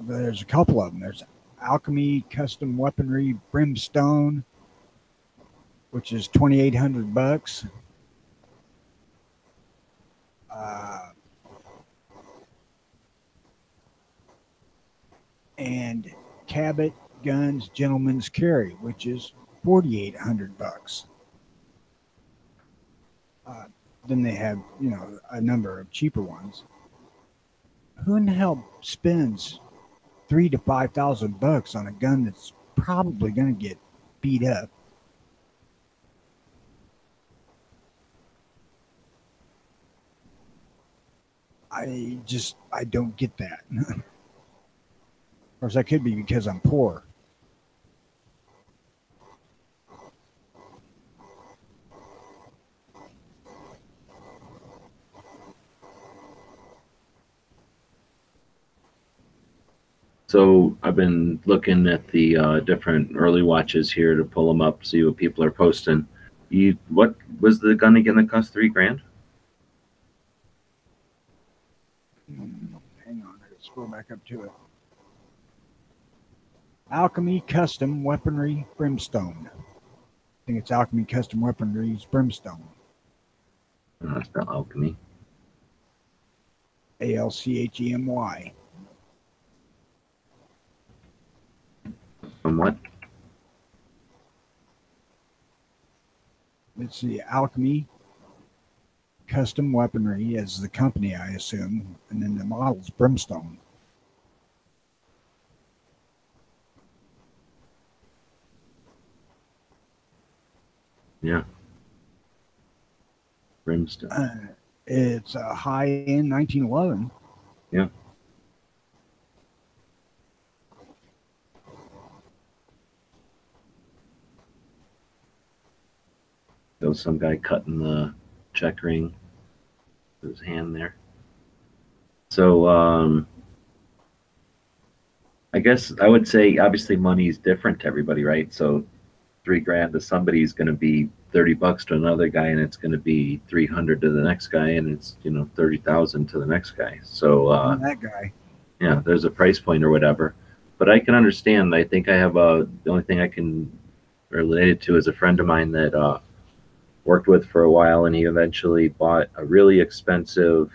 there's a couple of them. There's Alchemy Custom Weaponry Brimstone, which is $2,800. And Cabot Guns Gentleman's Carry, which is $4,800. Then they have, a number of cheaper ones. Who in the hell spends $3,000 to $5,000 on a gun that's probably going to get beat up? I don't get that. Of course, that could be because I'm poor. So I've been looking at the different early watches here to pull them up, see what people are posting. What was the gun again that cost $3,000? Hang on, I gotta scroll back up to it. Alchemy Custom Weaponry Brimstone. I think it's Alchemy Custom Weaponry's Brimstone. It's not Alchemy. ALCHEMY. From what? It's the Alchemy Custom Weaponry as the company, I assume, and then the model's Brimstone. Yeah. Brimstone. It's a high-end 1911. Yeah. There was some guy cutting the check ring with his hand there. So I guess I would say obviously money is different to everybody, right? So $3,000 to somebody is going to be $30 to another guy, and it's going to be $300 to the next guy, and it's 30,000 to the next guy. So that guy. yeah, there's a price point or whatever. But I can understand. I think I have the only thing I can relate it to is a friend of mine that worked with for a while, and he eventually bought a really expensive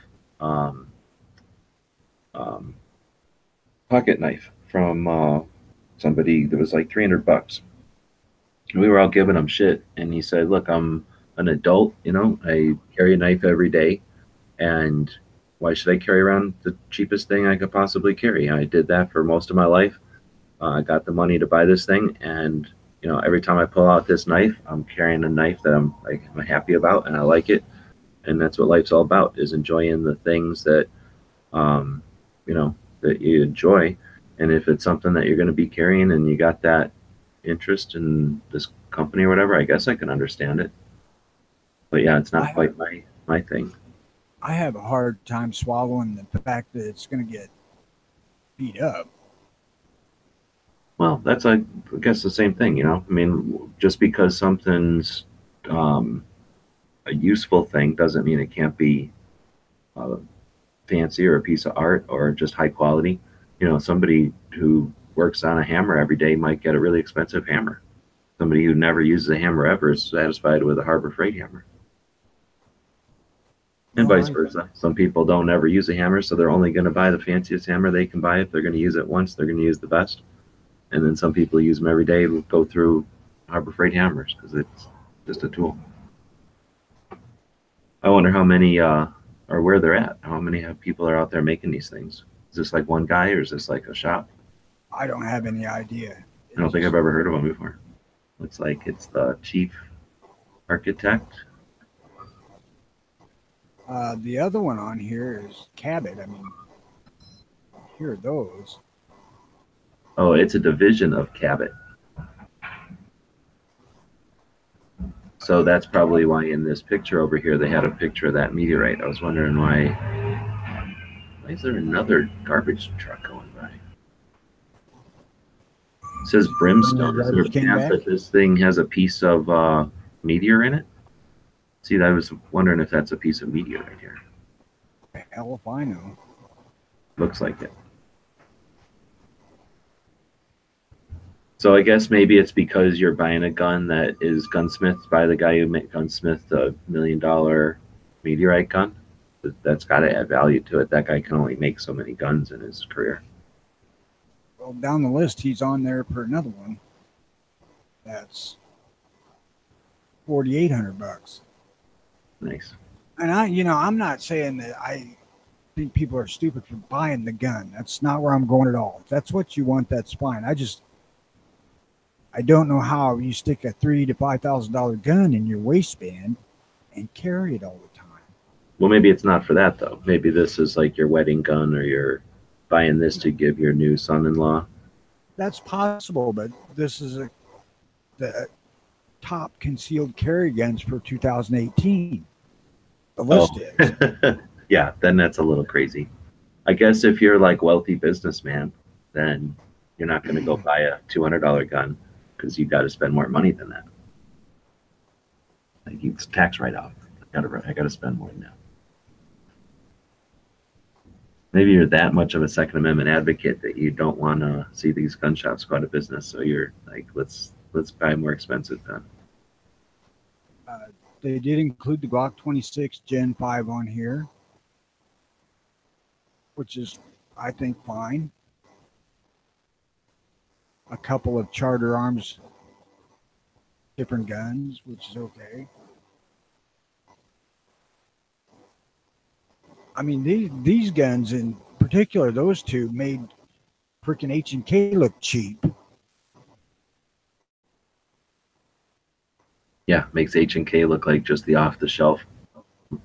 pocket knife from somebody that was like $300. We were all giving him shit, and he said, "Look, I'm an adult. I carry a knife every day, and why should I carry around the cheapest thing I could possibly carry? I did that for most of my life. I got the money to buy this thing, and every time I pull out this knife, I'm carrying a knife that I'm happy about, and I like it. And that's what life's all about: is enjoying the things that that you enjoy. And if it's something that you're going to be carrying, and you got that interest in this company or whatever, I guess I can understand it. But yeah, it's not quite my thing. I have a hard time swallowing the fact that it's going to get beat up. Well, that's I guess the same thing, I mean, just because something's a useful thing doesn't mean it can't be fancy or a piece of art or just high quality. Somebody who works on a hammer every day might get a really expensive hammer. Somebody who never uses a hammer ever is satisfied with a Harbor Freight hammer. And vice versa. Some people don't ever use a hammer, so they're only going to buy the fanciest hammer they can buy. If they're going to use it once, they're going to use the best. And then some people use them every day, go through Harbor Freight hammers because it's just a tool. I wonder how many or where they're at. How many people are out there making these things? Is this like one guy, or is this like a shop? I don't have any idea. I don't think I've ever heard of one before. Looks like it's the chief architect. The other one on here is Cabot. I mean, here are those. Oh, it's a division of Cabot. So that's probably why in this picture over here they had a picture of that meteorite. I was wondering why is there another garbage truck going by? It says Brimstone. Is there a chance that this thing has a piece of meteor in it? See, I was wondering if that's a piece of media right here. Hell if I know. Looks like it. So I guess maybe it's because you're buying a gun that is gunsmithed by the guy who made gunsmithed a $1 million meteorite gun. That's got to add value to it. That guy can only make so many guns in his career. Well, down the list, he's on there for another one. That's $4,800. Nice. And I'm not saying that I think people are stupid for buying the gun. That's not where I'm going at all. If that's what you want, that's fine. I don't know how you stick a $3,000 to $5,000 gun in your waistband and carry it all the time. Well, maybe it's not for that though. Maybe this is like your wedding gun, or you're buying this to give your new son-in-law. That's possible, but this is the top concealed carry guns for 2018. The list is. Yeah, then that's a little crazy. I guess if you're like wealthy businessman, then you're not going to go buy a $200 gun because you got to spend more money than that. Like it's tax write-off. I got to spend more than that. Maybe you're that much of a Second Amendment advocate that you don't want to see these gun shops go out of business. So you're like, let's buy more expensive gun. They did include the Glock 26 Gen 5 on here, which is, I think, fine. A couple of Charter Arms, different guns, which is okay. I mean, these guns in particular, those two made freaking H&K look cheap. Yeah, makes H&K look like just the off-the-shelf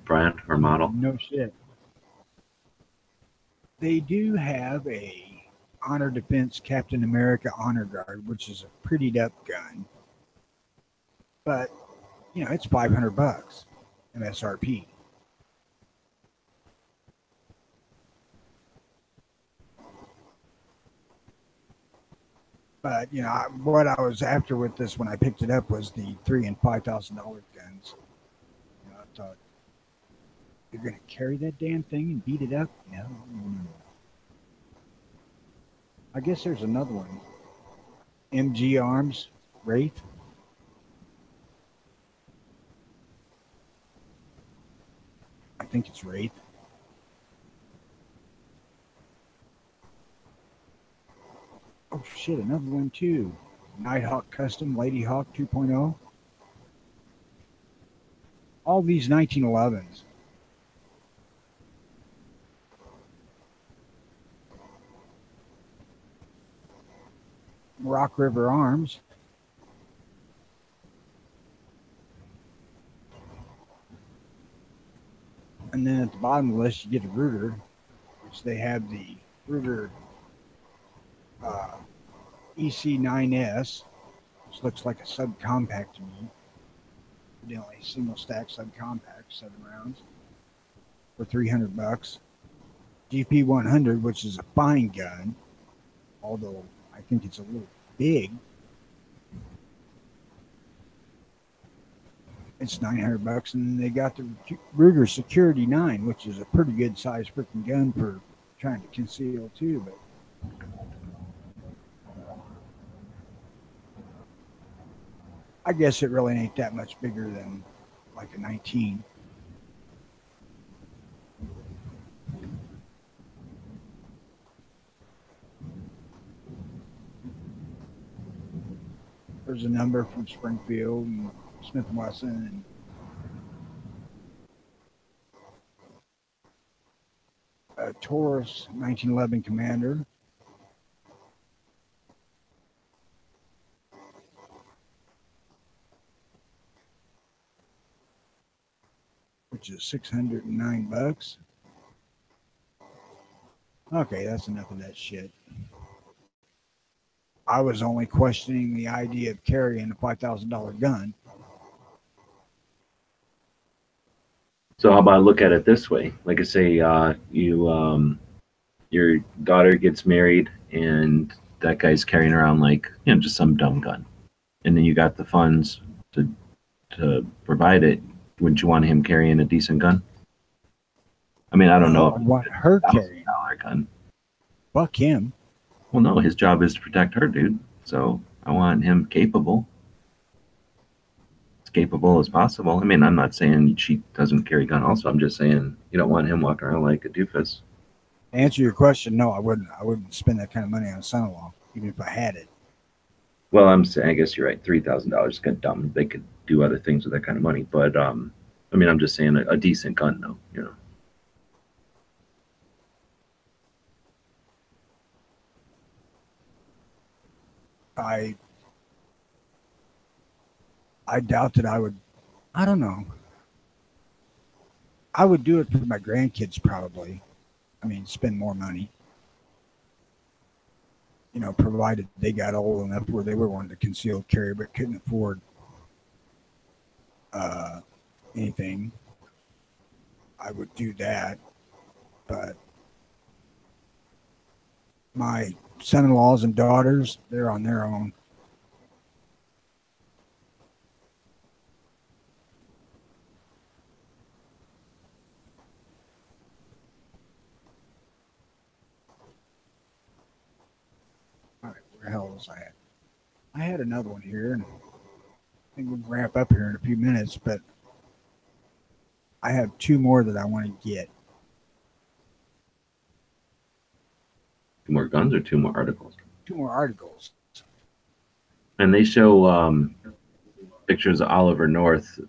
brand or model. No shit. They do have a Honor Defense Captain America Honor Guard, which is a prettied up gun. But, it's $500 MSRP. But what I was after with this when I picked it up was the $3,000 and $5,000 guns. I thought, you're gonna carry that damn thing and beat it up? No. I guess there's another one. MG Arms Wraith. I think it's Wraith. Oh shit, another one too. Nighthawk Custom, Lady Hawk 2.0. All these 1911s. Rock River Arms. And then at the bottom of the list, you get a Ruger, which they have the Ruger EC9S, which looks like a subcompact to me. Evidently, single stack subcompact, 7 rounds for $300. GP100, which is a fine gun, although I think it's a little big. It's $900, and then they got the Ruger Security 9, which is a pretty good size freaking gun for trying to conceal too. But I guess it really ain't that much bigger than like a 19. There's a number from Springfield and Smith & Wesson and a Taurus 1911 Commander. Which is $609. Okay, that's enough of that shit. I was only questioning the idea of carrying a $5,000 gun. So how about I look at it this way? Like I say, your daughter gets married and that guy's carrying around like, just some dumb gun. And then you got the funds to provide it. Wouldn't you want him carrying a decent gun? I mean, I don't know I if want her it's a carrying. $1,000 gun. Fuck him. Well, no, his job is to protect her, dude. So I want him capable, as capable as possible. I mean, I'm not saying she doesn't carry a gun. Also, I'm just saying you don't want him walking around like a doofus. To answer your question, no, I wouldn't. I wouldn't spend that kind of money on a son-in-law, even if I had it. Well, I'm saying, I guess you're right. $3,000 is kind of dumb. They could do other things with that kind of money, but I mean, I'm just saying a decent gun, though. You know. I doubt that I would. I don't know. I would do it for my grandkids, probably. I mean, spend more money. You know, provided they got old enough where they were wanting to concealed carry but couldn't afford anything. I would do that. But my son-in-laws and daughters, they're on their own. All right, where the hell was I at? I had another one here, and I think we'll wrap up here in a few minutes, but I have two more that I want to get. 2 more guns or 2 more articles? Two more articles. And they show pictures of Oliver North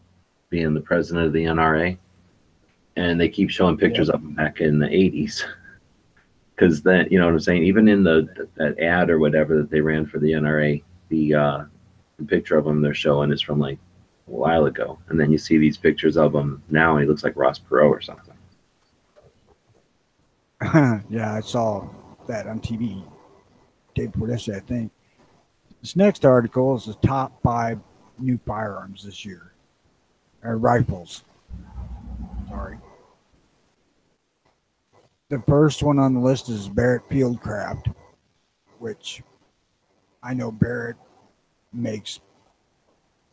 being the president of the NRA, and they keep showing pictures of him back in the 80s. Because that, you know what I'm saying? Even in that ad or whatever that they ran for the NRA, the picture of him they're showing is from like a while ago, and then you see these pictures of him now, and he looks like Ross Perot or something. Yeah, I saw that on TV day before yesterday, I think. This next article is the top 5 new firearms this year, or rifles. Sorry. The first one on the list is Barrett Fieldcraft, which I know Barrett makes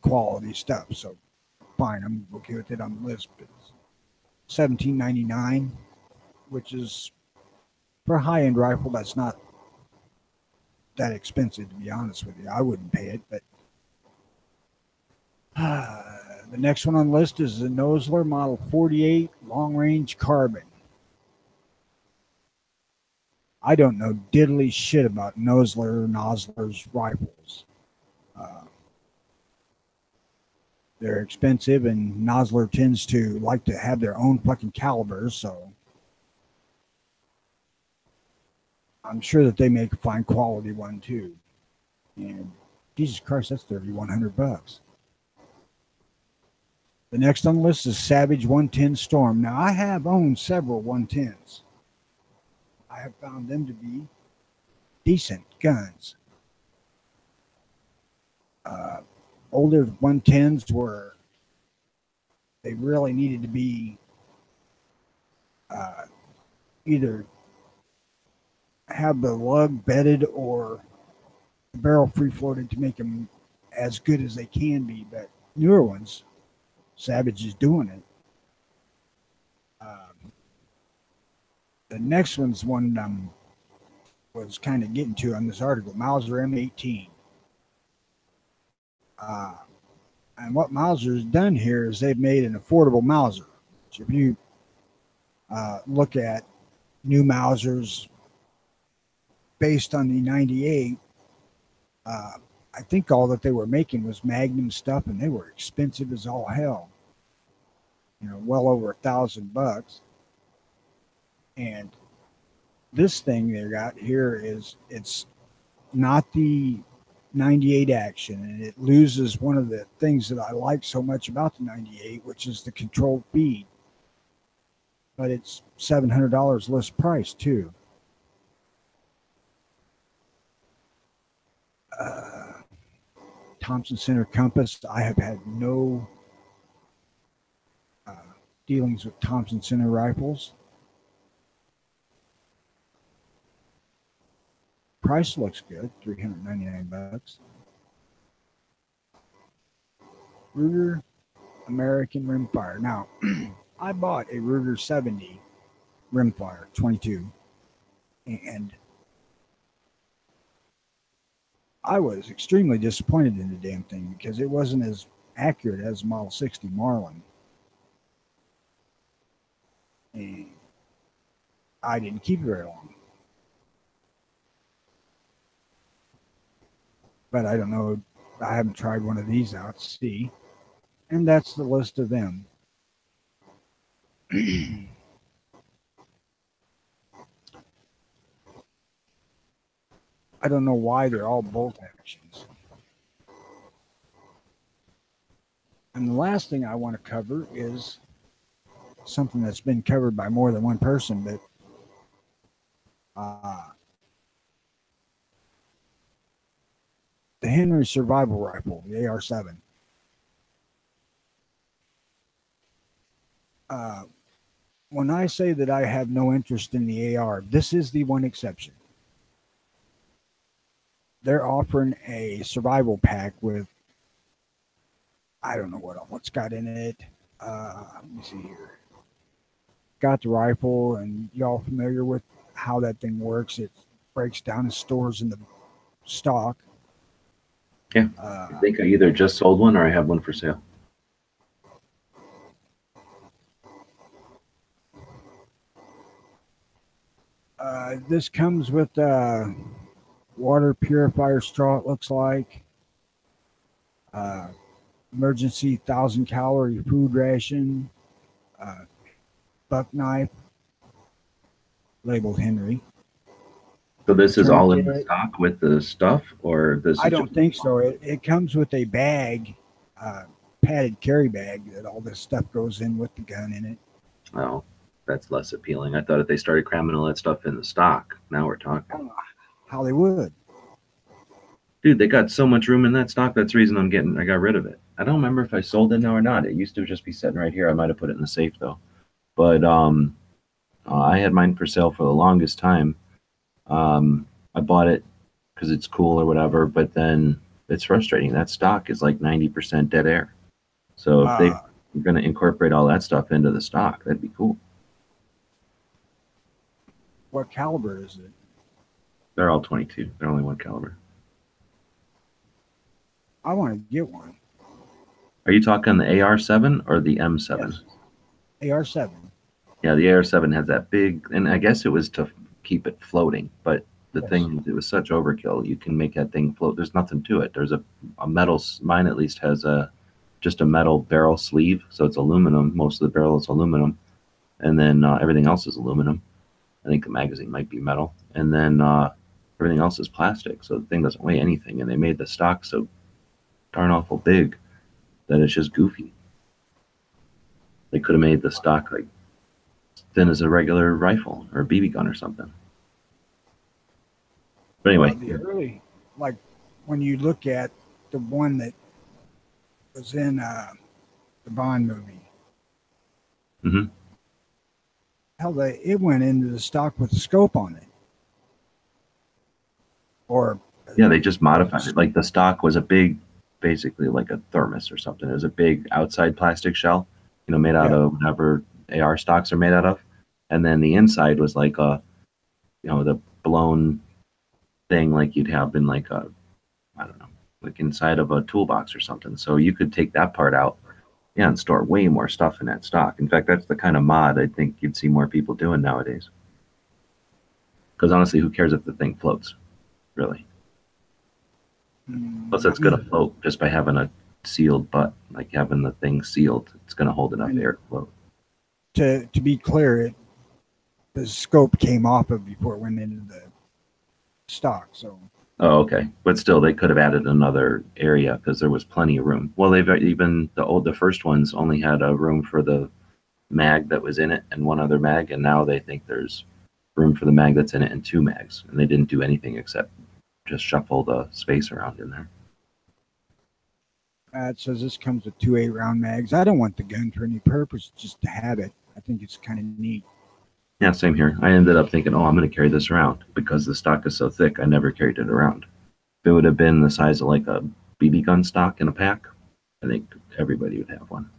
quality stuff, so fine, I'm okay with it on the list. But $17.99, which is for a high-end rifle, that's not that expensive, to be honest with you. I wouldn't pay it, but the next one on the list is the Nosler Model 48 long-range carbine. I don't know diddly shit about Nosler's rifles. They're expensive, and Nosler tends to like to have their own fucking calibers, so I'm sure that they make a fine quality one too. And Jesus Christ, that's $3,100. The next on the list is Savage 110 Storm. Now, I have owned several 110s. I have found them to be decent guns. Older 110s were, they really needed to be either have the lug bedded or the barrel free floated to make them as good as they can be. But newer ones, Savage is doing it. The next one's one was kind of getting to on this article, Mauser M18. And what Mauser's done here is they've made an affordable Mauser. So if you look at new Mausers based on the 98, I think all that they were making was Magnum stuff, and they were expensive as all hell. You know, well over $1,000. And this thing they got here is, it's not the 98 action, and it loses one of the things that I like so much about the 98, which is the controlled feed. But it's $700 less price too. Thompson Center Compass. I have had no dealings with Thompson Center rifles. Price looks good, $399. Ruger American rimfire. Now, I bought a Ruger 70 rimfire 22, and I was extremely disappointed in the damn thing because it wasn't as accurate as Model 60 Marlin. And I didn't keep it very long. But I don't know. I haven't tried one of these out to see. And that's the list of them. I don't know why they're all bolt actions. And the last thing I want to cover is something that's been covered by more than one person, but the Henry Survival Rifle, the AR-7. When I say that I have no interest in the AR, this is the one exception. They're offering a survival pack with, I don't know what's got in it. Let me see here. Got the rifle, and y'all familiar with how that thing works? It breaks down and stores in the stock. Yeah. I think I either just sold one or I have one for sale. This comes with water purifier straw, it looks like. Emergency 1,000-calorie food ration. Buck knife. Labeled Henry. So this is all in the stock with the stuff, or this? I don't think so. It comes with a bag, padded carry bag that all this stuff goes in with the gun in it. Oh, that's less appealing. I thought if they started cramming all that stuff in the stock, now we're talking. How they would. Dude, they got so much room in that stock. That's the reason I got rid of it. I don't remember if I sold it now or not. It used to just be sitting right here. I might have put it in the safe though. But I had mine for sale for the longest time. I bought it because it's cool or whatever, but then it's frustrating. That stock is like 90% dead air. So if they're going to incorporate all that stuff into the stock, that'd be cool. What caliber is it? They're all 22. They're only one caliber. I want to get one. Are you talking the AR-7 or the M7? Yes. AR-7. Yeah, the AR-7 has that big, and I guess it was to keep it floating, but the thing, it was such overkill. You can make that thing float. There's nothing to it. There's a metal, mine at least has just a metal barrel sleeve, so it's aluminum. Most of the barrel is aluminum, and then everything else is aluminum. I think the magazine might be metal, and then everything else is plastic, so the thing doesn't weigh anything, and they made the stock so darn awful big that it's just goofy. They could have made the stock like thin as a regular rifle or a BB gun or something. But anyway, the early, like when you look at the one that was in the Bond movie, hell, it went into the stock with a scope on it. Or yeah, they just modified it. Like the stock was a big, basically like a thermos or something. It was a big outside plastic shell, made out of whatever AR stocks are made out of, and then the inside was like a, the blown thing like you'd have in like a, I don't know, like inside of a toolbox or something. So you could take that part out, and store way more stuff in that stock. In fact, that's the kind of mod I think you'd see more people doing nowadays. Because honestly, who cares if the thing floats, really? Plus, it's going to float just by having a sealed butt, like having the thing sealed. It's going to hold enough air to float. To be clear, the scope came off of before it went into the stock. So. Oh, okay. But still, they could have added another area because there was plenty of room. Well, they've even the first ones only had a room for the mag that was in it and one other mag, and now they think there's room for the mag that's in it and two mags, and they didn't do anything except just shuffle the space around in there. It says this comes with 2 8-round mags. I don't want the gun for any purpose, just to have it. I think it's kind of neat. Yeah, same here. I ended up thinking, I'm going to carry this around because the stock is so thick. I never carried it around. If it would have been the size of like a BB gun stock in a pack, I think everybody would have one.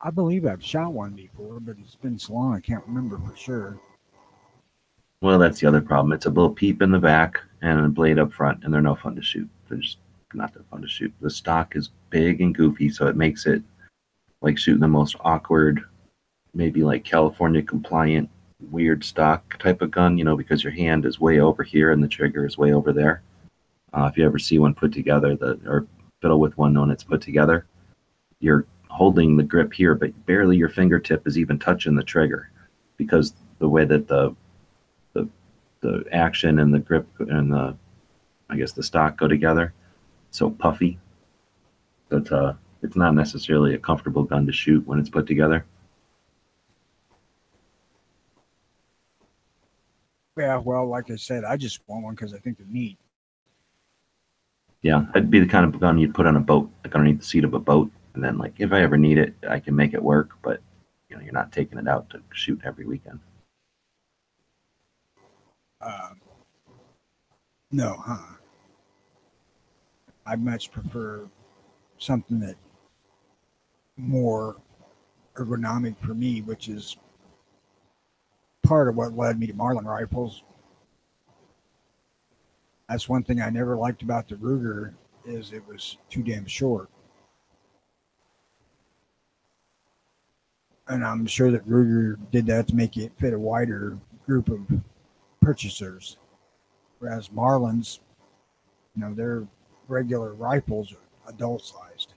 I believe I've shot one before, but it's been so long I can't remember for sure. Well, that's the other problem. It's a little peep in the back and a blade up front, and they're no fun to shoot. They're just not that fun to shoot. The stock is big and goofy, so it makes it like shooting the most awkward, maybe like California compliant, weird stock type of gun, because your hand is way over here and the trigger is way over there. If you ever see one put together, or fiddle with one when it's put together, you're holding the grip here, but barely your fingertip is even touching the trigger, because the way that the action and the grip and the stock go together, so puffy that it's not necessarily a comfortable gun to shoot when it's put together. Yeah, well, like I said, I just want one because I think they're neat. Yeah, that'd be the kind of gun you'd put on a boat, like underneath the seat of a boat, and then like if I ever need it, I can make it work. But you're not taking it out to shoot every weekend. No, I much prefer something that more ergonomic for me, which is part of what led me to Marlin rifles. That's one thing I never liked about the Ruger, is it was too damn short. And I'm sure that Ruger did that to make it fit a wider group of purchasers. Whereas Marlins, their regular rifles are adult sized.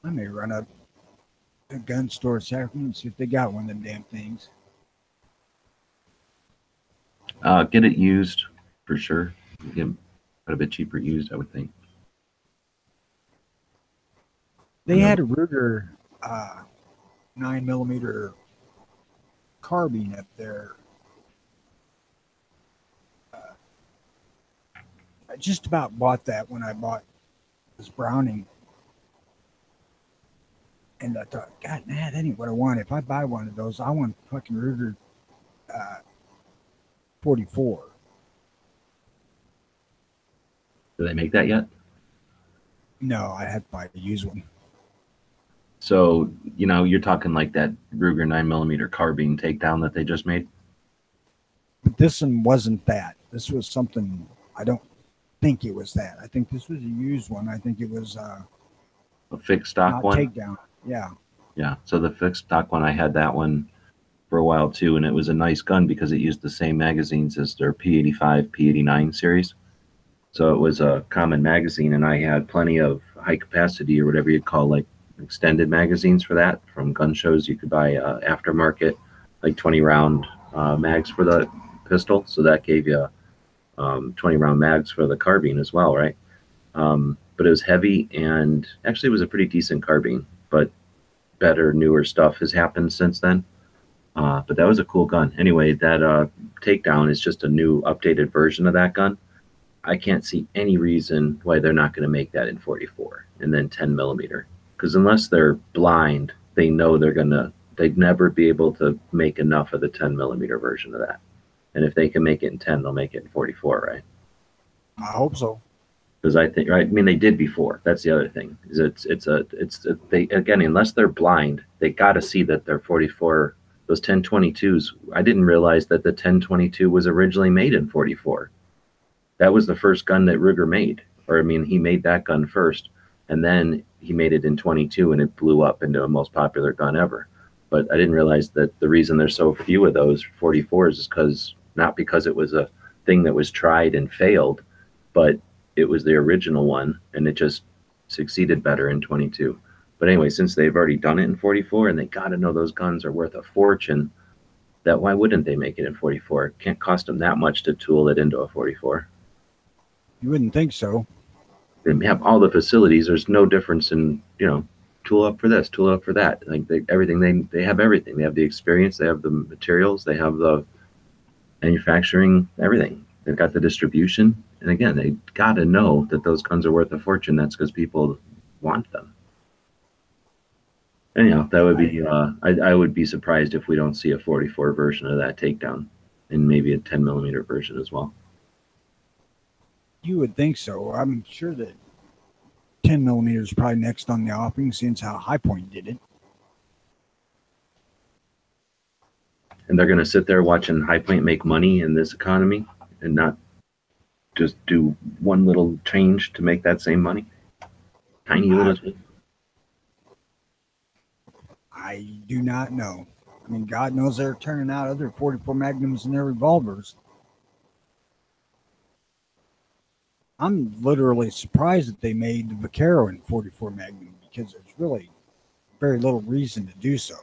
I may run up a gun store this afternoon and see if they got one of them damn things. Get it used for sure. Get quite a bit cheaper used, I would think. They had a Ruger 9mm carbine up there. I just about bought that when I bought this Browning. And I thought, God, man, that ain't what I want. If I buy one of those, I want fucking Ruger 44. Do they make that yet? No, I had to buy a used one. So, you're talking like that Ruger 9mm carbine takedown that they just made? But this one wasn't that. This was something, I don't think it was that. I think this was a used one. I think it was A fixed stock one? Takedown. Yeah. Yeah. So the fixed stock one, I had that one for a while too, and it was a nice gun because it used the same magazines as their P85, P89 series. So it was a common magazine, and I had plenty of high capacity, or whatever you'd call like extended magazines for that. From gun shows, you could buy aftermarket, like 20 round mags for the pistol. So that gave you 20 round mags for the carbine as well, right? But it was heavy, and actually it was a pretty decent carbine, but better, newer stuff has happened since then. But that was a cool gun. Anyway, that takedown is just a new updated version of that gun. I can't see any reason why they're not going to make that in 44 and then 10mm. Because unless they're blind, they know they'd never be able to make enough of the 10mm version of that. And if they can make it in 10, they'll make it in 44, right? I hope so. Because I think, right? I mean, they did before. That's the other thing. Is they, again, unless they're blind, they got to see that they're 44. Those 1022s. I didn't realize that the 1022 was originally made in 44. That was the first gun that Ruger made. Or I mean, he made that gun first, and then he made it in 22, and it blew up into a most popular gun ever. But I didn't realize that the reason there's so few of those 44s is not because it was a thing that was tried and failed, but it was the original one, and it just succeeded better in 22. But anyway, since they've already done it in 44, and they got to know those guns are worth a fortune, that why wouldn't they make it in 44? It can't cost them that much to tool it into a 44. You wouldn't think so. They have all the facilities. There's no difference in, tool up for this, tool up for that. Like everything, they have everything. They have the experience, they have the materials, they have the manufacturing, everything. They've got the distribution. And again, they got to know that those guns are worth a fortune. That's because people want them. Anyhow, that would be, I would be surprised if we don't see a 44 version of that takedown, and maybe a 10mm version as well. You would think so. I'm sure that 10 millimeters is probably next on the offing, since how High Point did it. And they're going to sit there watching High Point make money in this economy and not just do one little change to make that same money. Tiny little change. I do not know. I mean, God knows they're turning out other 44 Magnums in their revolvers. I'm literally surprised that they made the Vaquero in 44 Magnum, because there's really very little reason to do so.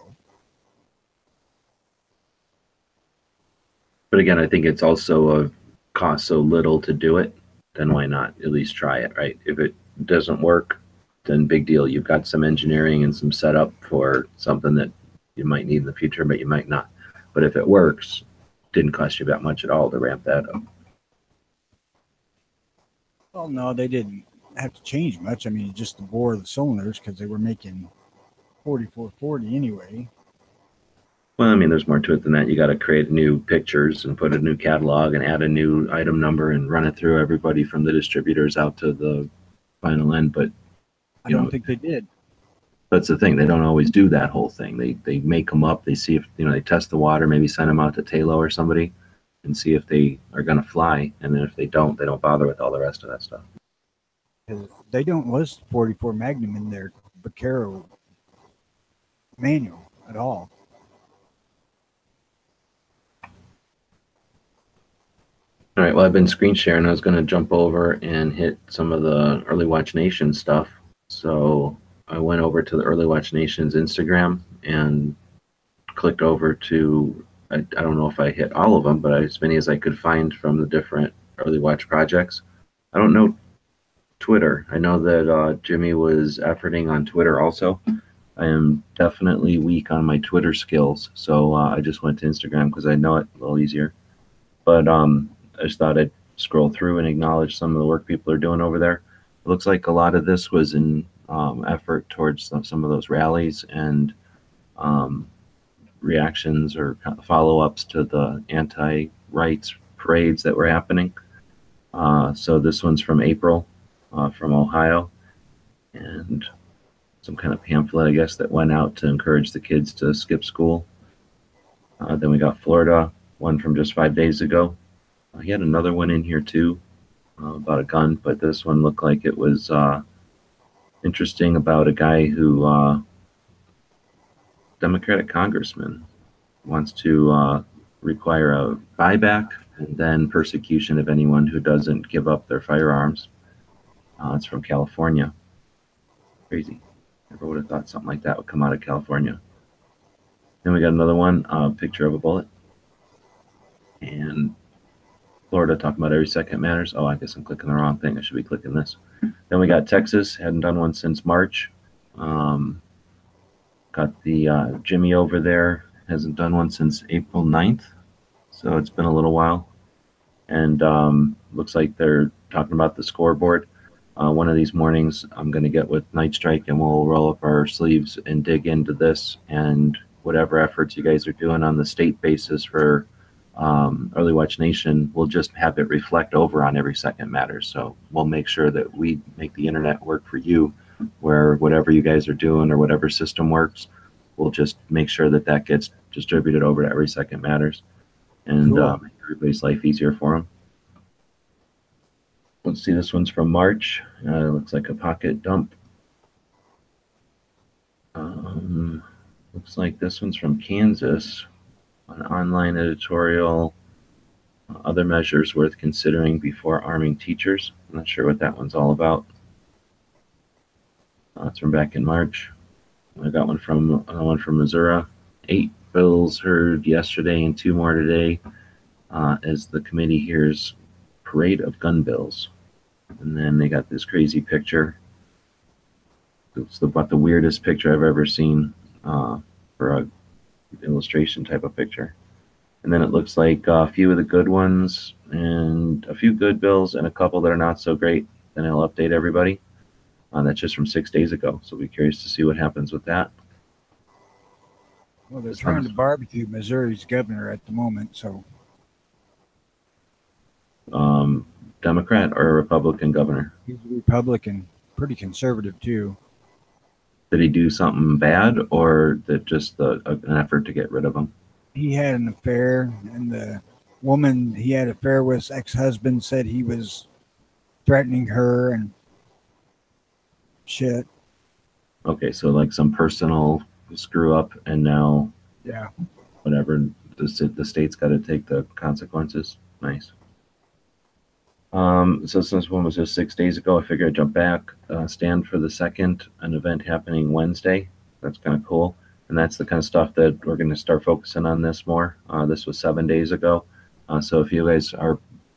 But again, I think it's also a cost so little to do it, then why not at least try it, right? If it doesn't work, then big deal. You've got some engineering and some setup for something that you might need in the future, but you might not. But if it works, didn't cost you that much at all to ramp that up. Well, no, they didn't have to change much. I mean, just the bore of the cylinders, because they were making 4440 anyway. Well, I mean, there's more to it than that. You got to create new pictures and put a new catalog and add a new item number and run it through everybody from the distributors out to the final end. But I don't think they did. That's the thing. They don't always do that whole thing. They make them up. They see if, they test the water, maybe send them out to Talo or somebody and see if they are going to fly. And then if they don't bother with all the rest of that stuff. They don't list 44 Magnum in their Vaquero manual at all. All right, well, I've been screen sharing. I was going to jump over and hit some of the Early Watch Nation stuff. So I went over to the Early Watch Nation's Instagram and clicked over to, I don't know if I hit all of them, but as many as I could find from the different Early Watch projects. I don't know Twitter. I know that Jimmy was efforting on Twitter also. I am definitely weak on my Twitter skills, so I just went to Instagram because I know it a little easier. But I just thought I'd scroll through and acknowledge some of the work people are doing over there. It looks like a lot of this was in effort towards some of those rallies and reactions or follow-ups to the anti-rights parades that were happening. So this one's from April from Ohio, and some kind of pamphlet, I guess, that went out to encourage the kids to skip school. Then we got Florida, one from just 5 days ago. He had another one in here too about a gun, but this one looked like it was interesting about a guy who, Democratic congressman, wants to require a buyback and then persecution of anyone who doesn't give up their firearms. It's from California. Crazy. Never would have thought something like that would come out of California. Then we got another one, a picture of a bullet. And Florida talking about every second matters. Oh, I guess I'm clicking the wrong thing. I should be clicking this. Then we got Texas. Hadn't done one since March. Got the Jimmy over there. Hasn't done one since April 9th. So it's been a little while. And looks like they're talking about the scoreboard. One of these mornings, I'm going to get with Night Strike and we'll roll up our sleeves and dig into this and whatever efforts you guys are doing on the state basis for Early Watch Nation, we'll just have it reflect over on Every Second Matters. So we'll make sure that we make the internet work for you, where whatever you guys are doing or whatever system works, we'll just make sure that that gets distributed over to Every Second Matters and Cool. make everybody's life easier for them. Let's see, this one's from March. Looks like a pocket dump. Looks like this one's from Kansas. An online editorial, other measures worth considering before arming teachers. I'm not sure what that one's all about. It's from back in March. I got one from Missouri. 8 bills heard yesterday and 2 more today as the committee hears parade of gun bills. And then they got this crazy picture. It's about the weirdest picture I've ever seen for a illustration type of picture. And then it looks like a few of the good ones and a few good bills and a couple that are not so great. Then I'll update everybody. That's just from 6 days ago. So be curious to see what happens with that. Well, they're trying to barbecue Missouri's governor at the moment, so. Democrat or a Republican governor? He's a Republican, pretty conservative too. Did he do something bad, or that just an effort to get rid of him? He had an affair, and the woman he had an affair with, ex-husband, said he was threatening her and shit. Okay, so like some personal screw up, and now Yeah. whatever, the state's got to take the consequences. Nice. So since one was just 6 days ago, I figured I'd jump back. Stand for the Second, an event happening Wednesday. That's kind of cool. And that's the kind of stuff that we're going to start focusing on this more. This was 7 days ago. So if you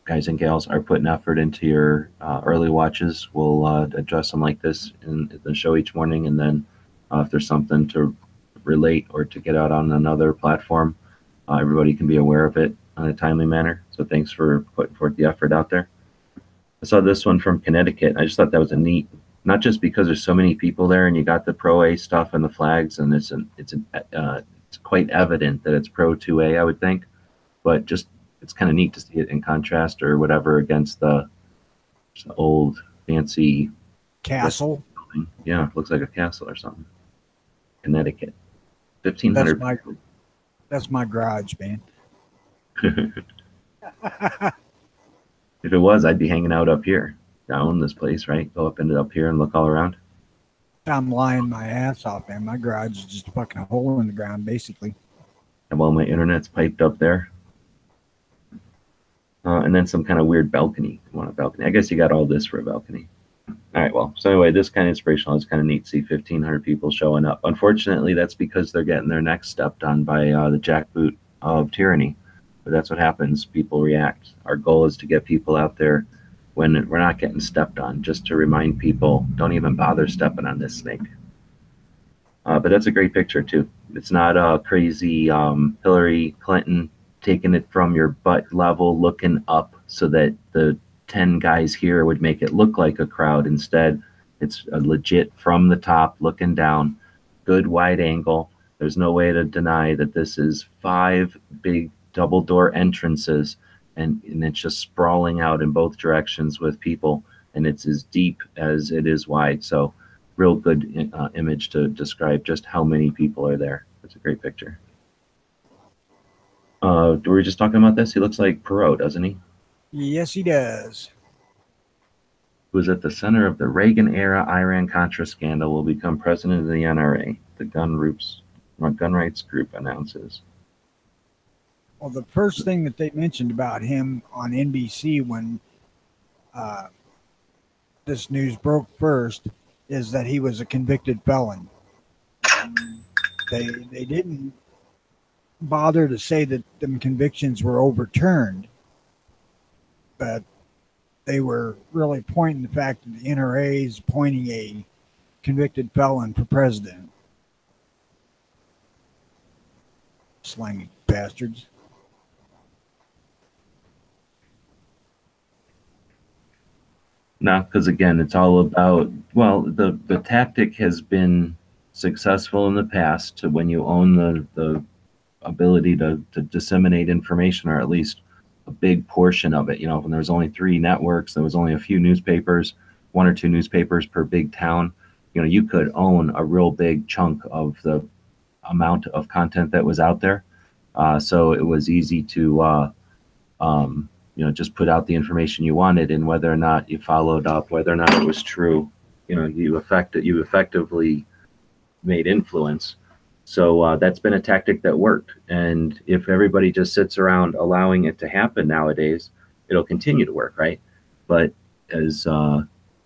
guys and gals are putting effort into your early watches, we'll address them like this in the show each morning. And then if there's something to relate or to get out on another platform, everybody can be aware of it in a timely manner. So thanks for putting forth the effort out there. I saw this one from Connecticut. I just thought that was a neat, not just because there's so many people there and you got the Pro A stuff and the flags, and it's quite evident that it's Pro 2A, I would think, but just it's kind of neat to see it in contrast or whatever against the old fancy Castle. building. Yeah, it looks like a castle or something. Connecticut, 1,500. That's my garage, man. If it was, I'd be hanging out up here. I own this place, right? Go up here and look all around. I'm lying my ass off, man. My garage is just a fucking hole in the ground, basically. And while my internet's piped up there. And then some kind of weird balcony. You want a balcony? I guess you got all this for a balcony. All right, well, so anyway, this kind of inspirational. It's kind of neat to see 1,500 people showing up. Unfortunately, that's because they're getting their necks stepped on by the jackboot of tyranny. But that's what happens. People react. Our goal is to get people out there when we're not getting stepped on, just to remind people, don't even bother stepping on this snake. But that's a great picture, too. It's not a crazy Hillary Clinton taking it from your butt level, looking up so that the 10 guys here would make it look like a crowd. Instead, it's a legit from the top, looking down, good wide angle. There's no way to deny that this is 5 big double door entrances, and it's just sprawling out in both directions with people, and it's as deep as it is wide. So real good image to describe just how many people are there. It's a great picture. Were we just talking about this? He looks like Perot, doesn't he? Yes, he does. Who was at the center of the Reagan-era Iran-Contra scandal, will become president of the NRA, the gun rights group announces. Well, the first thing that they mentioned about him on NBC when this news broke first is that he was a convicted felon. They didn't bother to say that them convictions were overturned, but they were really pointing the fact that the NRA is appointing a convicted felon for president. Slangy bastards. No, because again, it's all about, well, the tactic has been successful in the past to when you own the ability to disseminate information, or at least a big portion of it. You know, when there was only 3 networks, there was only a few newspapers, 1 or 2 newspapers per big town. You know, you could own a real big chunk of the amount of content that was out there. So it was easy to, you know, just put out the information you wanted, and whether or not you followed up, whether or not it was true, you know, you effectively made influence. So that's been a tactic that worked. And if everybody just sits around allowing it to happen nowadays, it'll continue to work, right? But as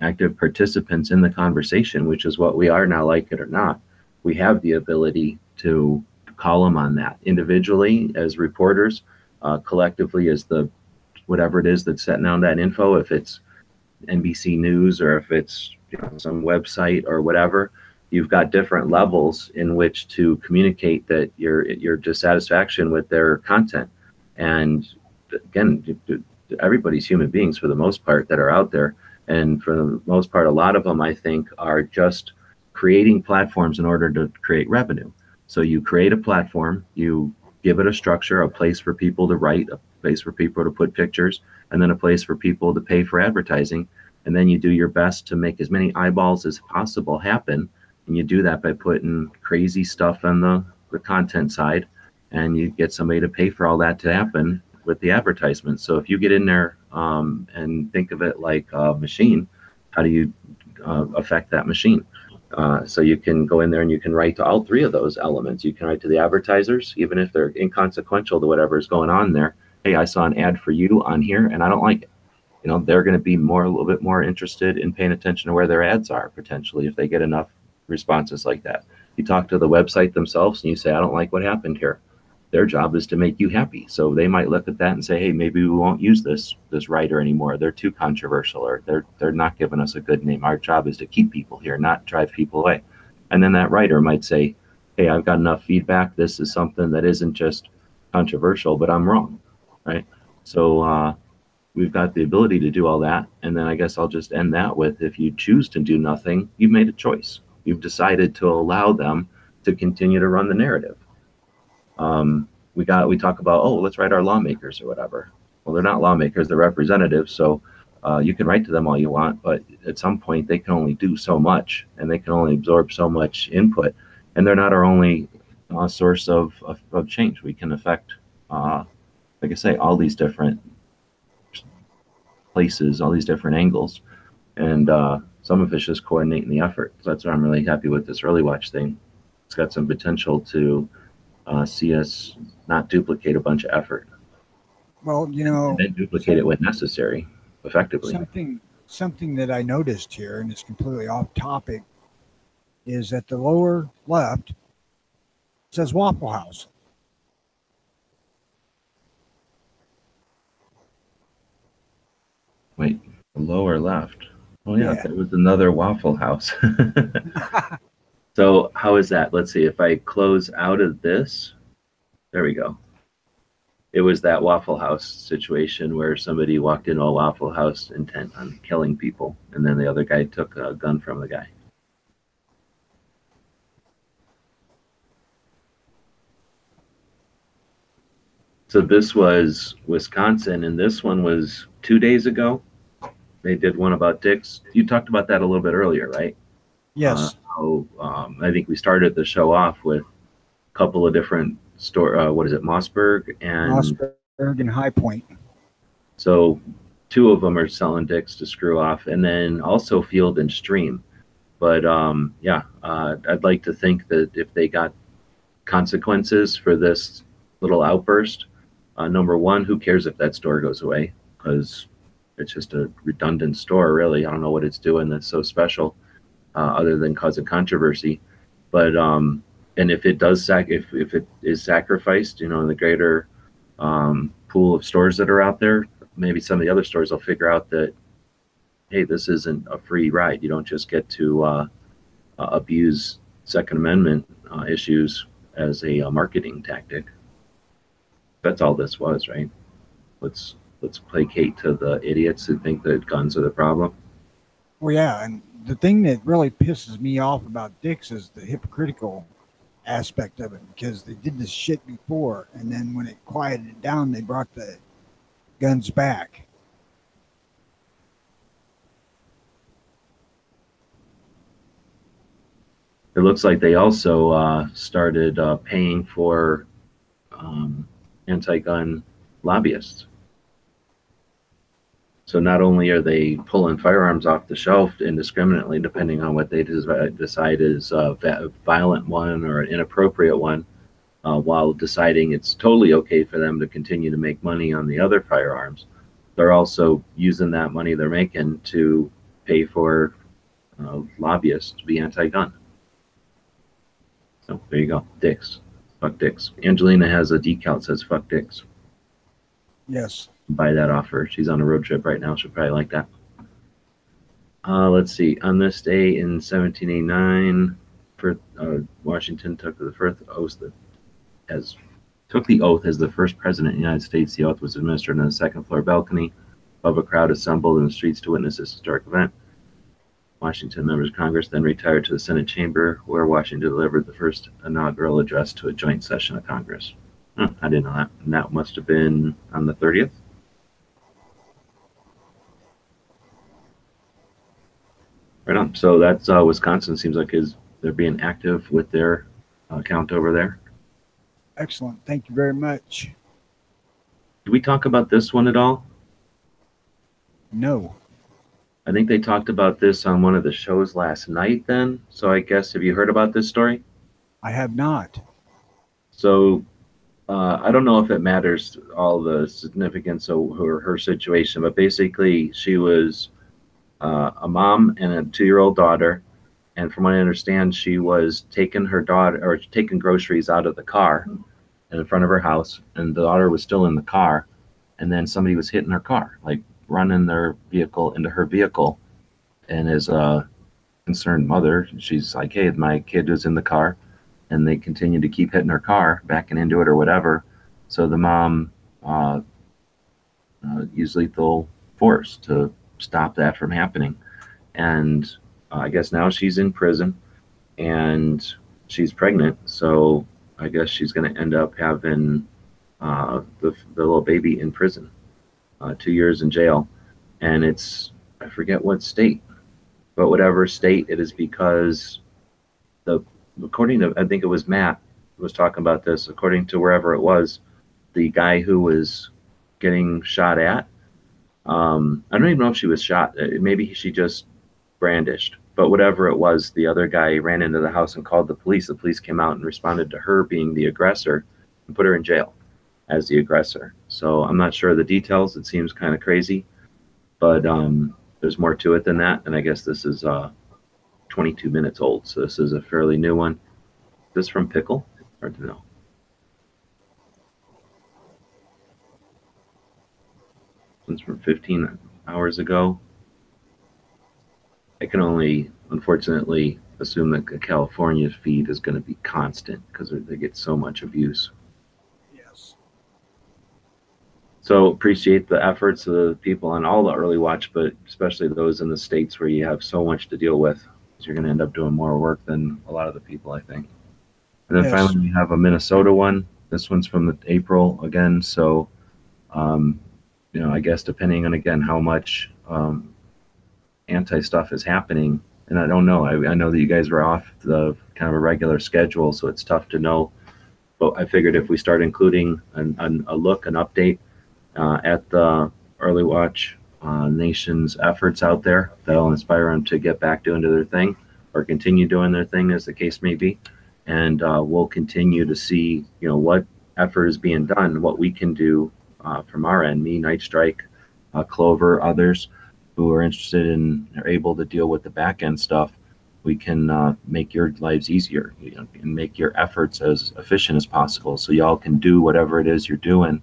active participants in the conversation, which is what we are now, like it or not, we have the ability to call them on that individually as reporters, collectively as the whatever it is that's setting out that info, if it's NBC News or if it's, you know, some website or whatever. You've got different levels in which to communicate that your dissatisfaction with their content. And again, everybody's human beings for the most part that are out there. And for the most part, a lot of them, I think, are just creating platforms in order to create revenue. So you create a platform, you give it a structure, a place for people to write, place for people to put pictures, and then a place for people to pay for advertising. And then you do your best to make as many eyeballs as possible happen. And you do that by putting crazy stuff on the content side, and you get somebody to pay for all that to happen with the advertisement. So if you get in there and think of it like a machine, how do you affect that machine? So you can go in there and you can write to all three of those elements. You can write to the advertisers, even if they're inconsequential to whatever is going on there. Hey, I saw an ad for you on here and I don't like it. You know, they're going to be a little bit more interested in paying attention to where their ads are, potentially, if they get enough responses like that. You talk to the website themselves and you say, I don't like what happened here. Their job is to make you happy. So they might look at that and say, hey, maybe we won't use this writer anymore. They're too controversial, or they're not giving us a good name. Our job is to keep people here, not drive people away. And then that writer might say, hey, I've got enough feedback. This is something that isn't just controversial, but I'm wrong, right? So we've got the ability to do all that. And then I guess I'll just end that with, if you choose to do nothing, you've made a choice. You've decided to allow them to continue to run the narrative. We talk about, oh, let's write our lawmakers or whatever. Well, they're not lawmakers, they're representatives. So you can write to them all you want, but at some point they can only do so much, and they can only absorb so much input. And they're not our only source of change. We can affect, like I say, all these different places, all these different angles. And some of it's just coordinating the effort. So that's why I'm really happy with this Early Watch thing. It's got some potential to see us not duplicate a bunch of effort. Well, you know, and then duplicate it when necessary, effectively. Something that I noticed here, and it's completely off topic, is at the lower left, it says Waffle House. Wait, the lower left. Oh yeah, Yeah. there was another Waffle House. So how is that? Let's see, if I close out of this, there we go. It was that Waffle House situation where somebody walked into a Waffle House intent on killing people, and then the other guy took a gun from the guy. So this was Wisconsin, and this one was 2 days ago. They did one about Dick's. You talked about that a little bit earlier, right? Yes. I think we started the show off with a couple of different what is it, Mossberg and Mossberg and High Point. So two of them are selling Dick's to screw off, and then also Field and Stream. But I'd like to think that if they got consequences for this little outburst, number one, who cares if that store goes away? Because it's just a redundant store, really. I don't know what it's doing that's so special, other than causing controversy. But and if it does if it is sacrificed, in the greater pool of stores that are out there, maybe some of the other stores will figure out that, hey, this isn't a free ride. You don't just get to abuse Second Amendment issues as a marketing tactic. That's all this was, right? Let's placate to the idiots who think that guns are the problem. Well, yeah, and the thing that really pisses me off about Dick's is the hypocritical aspect of it, because they did this shit before, and then when it quieted down, they brought the guns back. It looks like they also started paying for anti-gun lobbyists. So not only are they pulling firearms off the shelf indiscriminately, depending on what they decide is a violent one or an inappropriate one, while deciding it's totally okay for them to continue to make money on the other firearms, they're also using that money they're making to pay for lobbyists to be anti-gun. So there you go, Dick's. Fuck Dick's. Angelina has a decal that says fuck Dick's. Yes. Buy that off her. She's on a road trip right now. She'll probably like that. Let's see. On this day in 1789, Washington took the oath as the first president of the United States. The oath was administered on the second floor balcony above a crowd assembled in the streets to witness this historic event. Washington members of Congress then retired to the Senate chamber, where Washington delivered the first inaugural address to a joint session of Congress. I didn't know that. And that must have been on the 30th. Right on. So that's Wisconsin. Seems like they're being active with their account over there. Excellent. Thank you very much. Did we talk about this one at all? No. I think they talked about this on one of the shows last night then. So I guess, have you heard about this story? I have not. So I don't know if it matters all the significance of her situation, but basically she was a mom and a 2-year-old daughter. And from what I understand, she was taking her daughter or taking groceries out of the car in front of her house, and the daughter was still in the car. And then somebody was hitting her car, like running their vehicle into her vehicle. And as a concerned mother, she's like, hey, my kid was in the car. And they continued to keep hitting her car, backing into it or whatever. So the mom used lethal force to stop that from happening. And I guess now she's in prison and she's pregnant. So I guess she's going to end up having the little baby in prison, 2 years in jail. And it's, I forget what state, but whatever state it is, because according to, I think it was Matt who was talking about this, according to wherever it was, the guy who was getting shot at, I don't even know if she was shot. Maybe she just brandished, but whatever it was, the other guy ran into the house and called the police. The police came out and responded to her being the aggressor and put her in jail as the aggressor. So I'm not sure of the details. It seems kind of crazy, but there's more to it than that. And I guess this is 22 minutes old, so this is a fairly new one. Is this from Pickle? Hard to know. This one's from 15 hours ago. I can only, unfortunately, assume that the California feed is going to be constant because they get so much abuse. Yes. So appreciate the efforts of the people on all the early watch, but especially those in the states where you have so much to deal with. You're going to end up doing more work than a lot of the people, I think. And then finally, we have a Minnesota one. This one's from the April again. So, I guess depending on, again, how much anti-stuff is happening, and I don't know. I know that you guys were off the kind of a regular schedule, so it's tough to know. But I figured if we start including an update at the Early Watch Nation's efforts out there, that'll inspire them to get back doing their thing or continue doing their thing, as the case may be. And we'll continue to see, what effort is being done, what we can do from our end, me, Night Strike, Clover, others who are interested in are able to deal with the back end stuff. We can make your lives easier, and make your efforts as efficient as possible, so y'all can do whatever it is you're doing,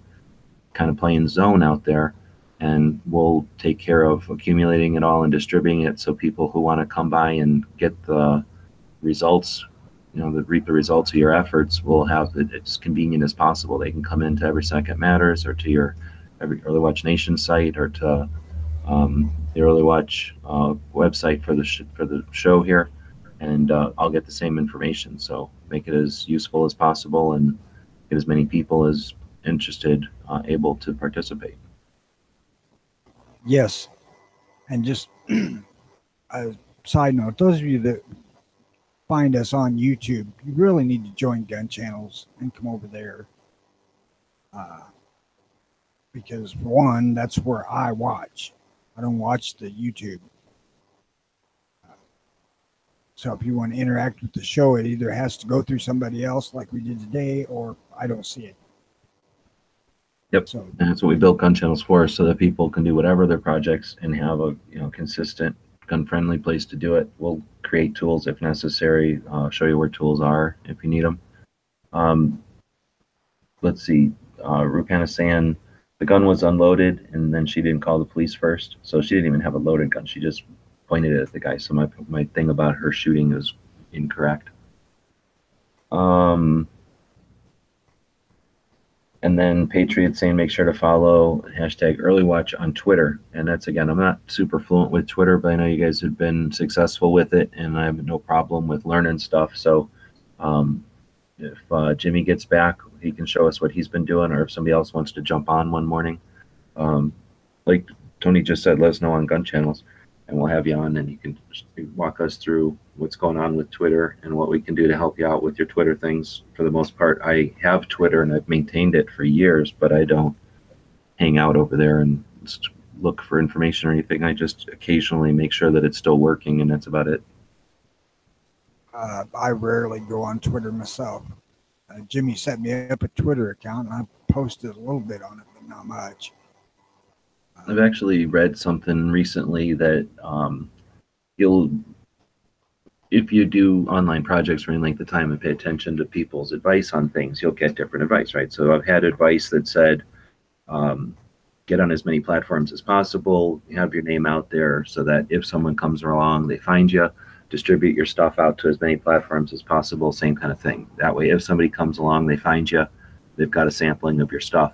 kind of playing zone out there. And we'll take care of accumulating it all and distributing it, so people who want to come by and get the results, reap the results of your efforts, will have it as convenient as possible. They can come into Every Second Matters, or to your Every Early Watch Nation site, or to the Early Watch website for the show here, and I'll get the same information. So make it as useful as possible and get as many people as interested able to participate. Yes. And just a side note, those of you that find us on YouTube, you really need to join Gun Channels and come over there. Because for one, that's where I watch. I don't watch the YouTube. So if you want to interact with the show, it either has to go through somebody else like we did today, or I don't see it. Yep. So and that's what we built Gun Channels for, so that people can do whatever their projects and have a consistent, gun-friendly place to do it. We'll create tools if necessary. Show you where tools are if you need them. Let's see. Rupana is saying the gun was unloaded, and then she didn't call the police first, so she didn't even have a loaded gun. She just pointed it at the guy. So my thing about her shooting is incorrect. And then Patriot saying make sure to follow #EarlyWatch on Twitter. And that's, again, I'm not super fluent with Twitter, but I know you guys have been successful with it, and I have no problem with learning stuff. So if Jimmy gets back, he can show us what he's been doing, or if somebody else wants to jump on one morning. Like Tony just said, let us know on Gun Channels, and we'll have you on, and you can walk us through what's going on with Twitter and what we can do to help you out with your Twitter things. For the most part, I have Twitter and I've maintained it for years, but I don't hang out over there and look for information or anything. I just occasionally make sure that it's still working, and that's about it. I rarely go on Twitter myself. Jimmy set me up a Twitter account, and I posted a little bit on it, but not much. I've actually read something recently that if you do online projects for any length of time and pay attention to people's advice on things, you'll get different advice, right? So I've had advice that said, get on as many platforms as possible, have your name out there so that if someone comes along, they find you, distribute your stuff out to as many platforms as possible, same kind of thing. That way, if somebody comes along, they find you, they've got a sampling of your stuff.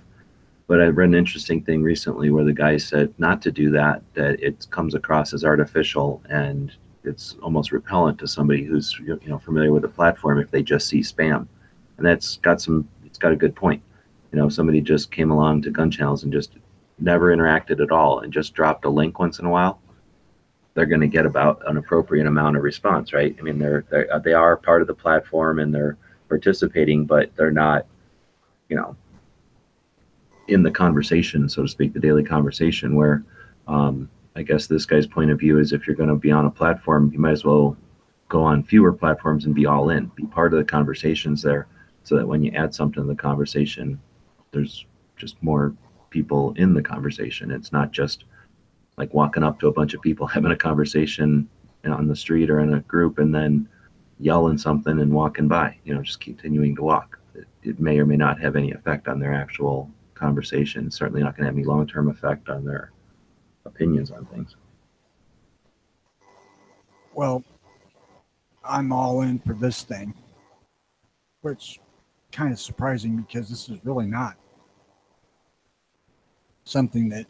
But I read an interesting thing recently where the guy said not to do that, that it comes across as artificial and it's almost repellent to somebody who's familiar with the platform if they just see spam. And it's got a good point. Somebody just came along to Gun Channels and just never interacted at all and just dropped a link once in a while, they're going to get about an appropriate amount of response, right? I mean, they are part of the platform and they're participating, but they're not, in the conversation, so to speak, the daily conversation. Where I guess this guy's point of view is if you're going to be on a platform, you might as well go on fewer platforms and be all in, be part of the conversations there, so that when you add something to the conversation, there's just more people in the conversation. It's not just like walking up to a bunch of people having a conversation on the street or in a group and then yelling something and walking by, just continuing to walk. It may or may not have any effect on their actual conversation. It's certainly not going to have any long-term effect on their opinions on things. Well, I'm all in for this thing, which kind of surprising because this is really not something that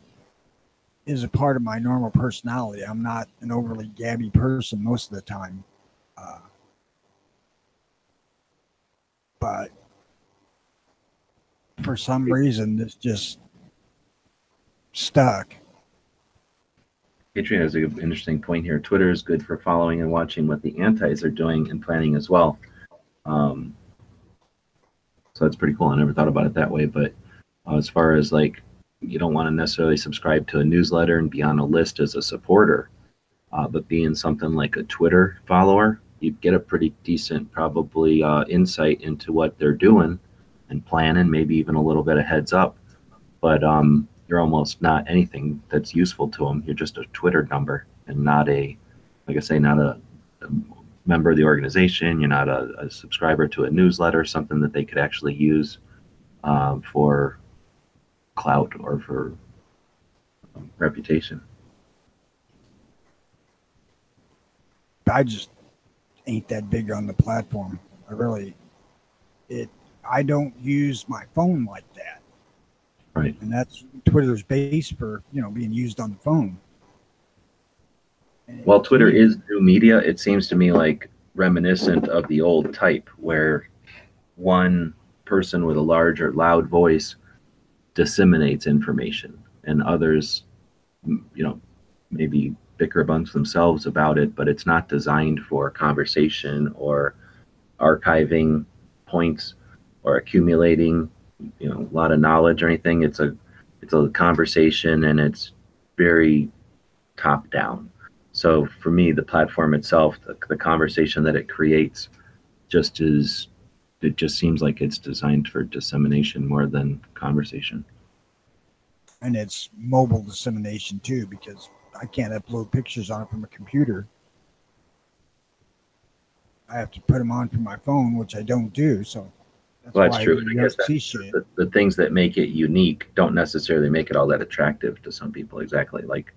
is a part of my normal personality. I'm not an overly gabby person most of the time. But for some reason, this just stuck. Adrian has an interesting point here. Twitter is good for following and watching what the antis are doing and planning as well. So that's pretty cool. I never thought about it that way. But as far as like, you don't want to necessarily subscribe to a newsletter and be on a list as a supporter, but being something like a Twitter follower, you get a pretty decent probably insight into what they're doing and planning, maybe even a little bit of heads up. But you're almost not anything that's useful to them. You're just a Twitter number and not a member of the organization. You're not a subscriber to a newsletter, something that they could actually use for clout or for reputation. I just ain't that big on the platform. I don't use my phone like that. Right. And that's Twitter's base for, being used on the phone. While Twitter is new media, it seems to me like reminiscent of the old type where one person with a large or loud voice disseminates information and others, maybe bicker amongst themselves about it, but it's not designed for conversation or archiving points or accumulating, a lot of knowledge or anything. It's a conversation and it's very top down. So for me, the platform itself, the conversation that it creates it just seems like it's designed for dissemination more than conversation. And it's mobile dissemination too, because I can't upload pictures on it from a computer. I have to put them on from my phone, which I don't do. So that's true. And I guess the things that make it unique don't necessarily make it all that attractive to some people. Exactly. Like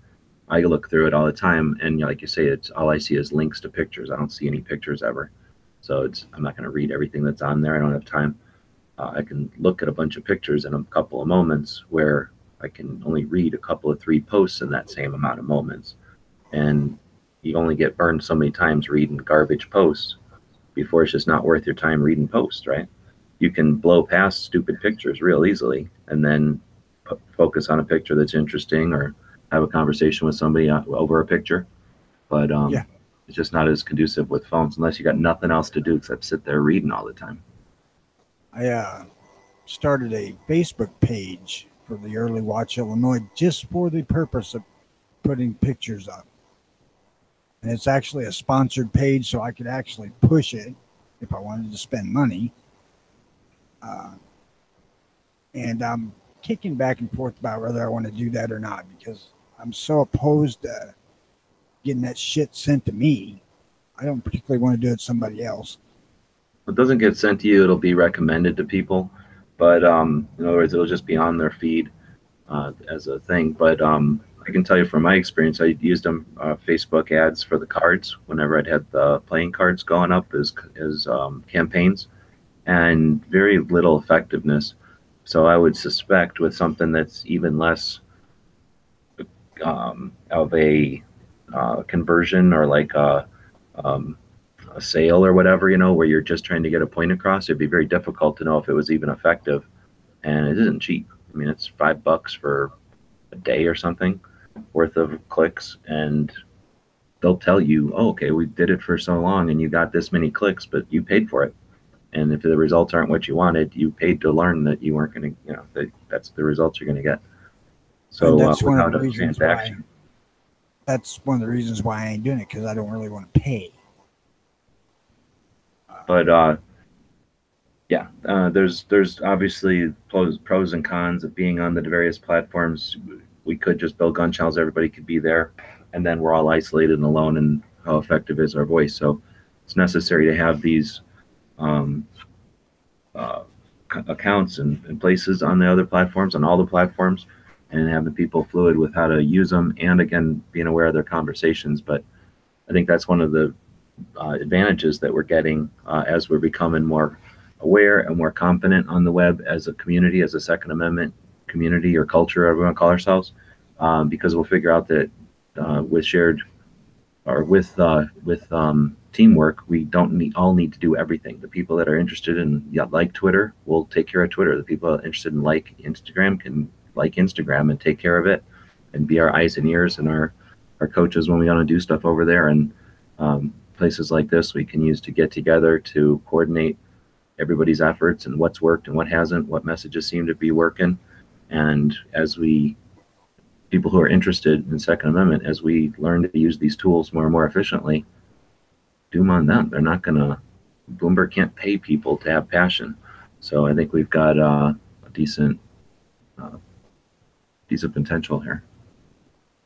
I look through it all the time, and like you say, it's all I see is links to pictures. I don't see any pictures ever. So I'm not going to read everything that's on there. I don't have time. I can look at a bunch of pictures in a couple of moments where I can only read a couple of 3 posts in that same amount of moments. And you only get burned so many times reading garbage posts before it's just not worth your time reading posts, right? You can blow past stupid pictures real easily and then focus on a picture that's interesting or have a conversation with somebody over a picture. But Yeah. it's just not as conducive with phones unless you got nothing else to do except sit there reading all the time. I started a Facebook page for the Early Watch Illinois just for the purpose of putting pictures up. And it's actually a sponsored page, so I could actually push it if I wanted to spend money. And I'm kicking back and forth about whether I want to do that or not, because I'm so opposed to getting that shit sent to me. I don't particularly want to do it to somebody else. It doesn't get sent to you, it'll be recommended to people. But in other words, it'll just be on their feed as a thing. But I can tell you from my experience, I used them Facebook ads for the cards whenever I'd had the playing cards going up as campaigns, and very little effectiveness. So I would suspect with something that's even less of a conversion or like a sale or whatever, where you're just trying to get a point across, it'd be very difficult to know if it was even effective. And it isn't cheap. I mean, it's $5 for a day or something worth of clicks, and they'll tell you, oh, okay, we did it for so long and you got this many clicks, but you paid for it. And if the results aren't what you wanted, you paid to learn that you weren't going to, that's the results you're going to get. So that's one of without the a reasons transaction. That's one of the reasons why I ain't doing it, because I don't really want to pay. But yeah, there's obviously pros and cons of being on the various platforms. We could just build gun channels, everybody could be there, and then we're all isolated and alone, and how effective is our voice? So it's necessary to have these accounts and places on the other platforms, on all the platforms, and having people fluid with how to use them, and again, being aware of their conversations. But I think that's one of the advantages that we're getting as we're becoming more aware and more confident on the web as a community, as a Second Amendment community or culture, whatever we want to call ourselves, because we'll figure out that with shared or with teamwork, we don't all need to do everything. The people that are interested in like Twitter will take care of Twitter. The people that are interested in like Instagram can like Instagram and take care of it and be our eyes and ears and our coaches when we want to do stuff over there. And places like this we can use to get together to coordinate everybody's efforts and what's worked and what hasn't, what messages seem to be working. And as people who are interested in Second Amendment, as we learn to use these tools more and more efficiently, doom on them. They're not gonna, Bloomberg can't pay people to have passion. So I think we've got a decent potential here.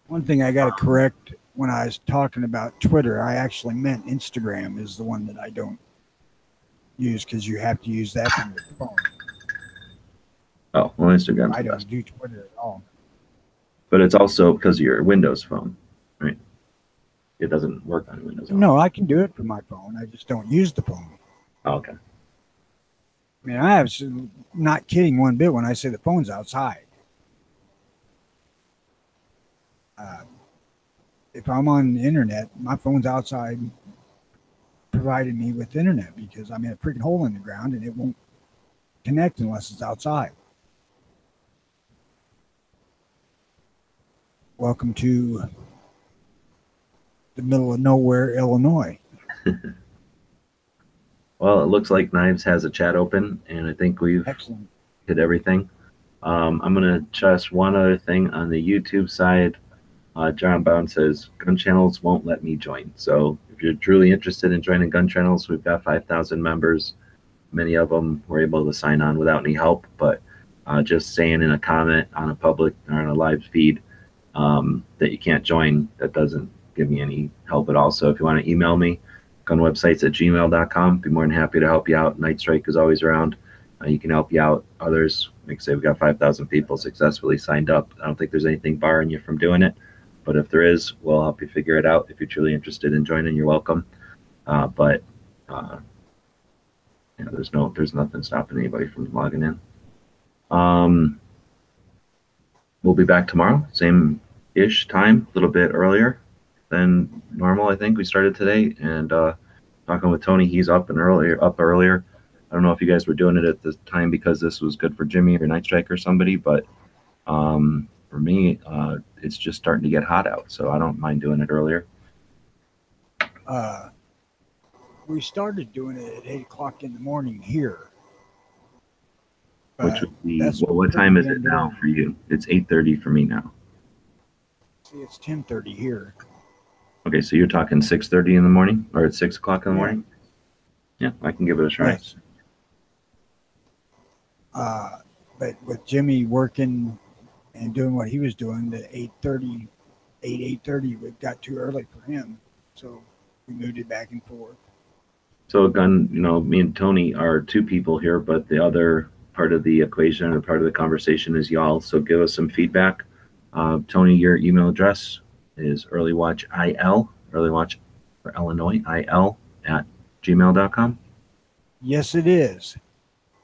One thing I got to correct, when I was talking about Twitter, I actually meant Instagram is the one that I don't use, because you have to use that on your phone. Oh, well, Instagram's I the don't best. do Twitter at all. But it's also because of your Windows phone, right? It doesn't work on Windows. No, I can do it from my phone. I just don't use the phone. Oh, okay. I mean, I have not kidding one bit when I say the phone's outside. If I'm on the internet, my phone's outside providing me with internet, because I'm in a freaking hole in the ground and it won't connect unless it's outside. Welcome to the middle of nowhere, Illinois. Well, it looks like Knives has a chat open, and I think we've Excellent. hit everything. I'm going to just one other thing on the YouTube side. John Bound says, gun channels won't let me join. So if you're truly interested in joining gun channels, we've got 5,000 members. Many of them were able to sign on without any help, but just saying in a comment on a public or on a live feed that you can't join, that doesn't give me any help at all. So if you want to email me, gunwebsites@gmail.com, be more than happy to help you out. Night Strike is always around. You can help you out. Others, like I say, we've got 5,000 people successfully signed up. I don't think there's anything barring you from doing it, but if there is, we'll help you figure it out. If you're truly interested in joining, you're welcome. But there's nothing stopping anybody from logging in. We'll be back tomorrow, same-ish time, a little bit earlier than normal. I think we started today, and talking with Tony. He's up earlier. I don't know if you guys were doing it at the time because this was good for Jimmy or Night Strike or somebody, but for me, it's just starting to get hot out, so I don't mind doing it earlier. We started doing it at 8 o'clock in the morning here. Which would be, that's well, what time is pretty it now damn for you? It's 8:30 for me now. See, it's 10:30 here. Okay, so you're talking 6:30 in the morning, or at 6 o'clock in the Yeah. morning? Yeah, I can give it a try. Yes. But with Jimmy working and doing what he was doing, the 8:30, it got too early for him. So we moved it back and forth. So again, me and Tony are two people here, but the other part of the equation or part of the conversation is y'all. So give us some feedback. Tony, your email address is earlywatchil, earlywatch for Illinois, il at gmail.com. Yes, it is.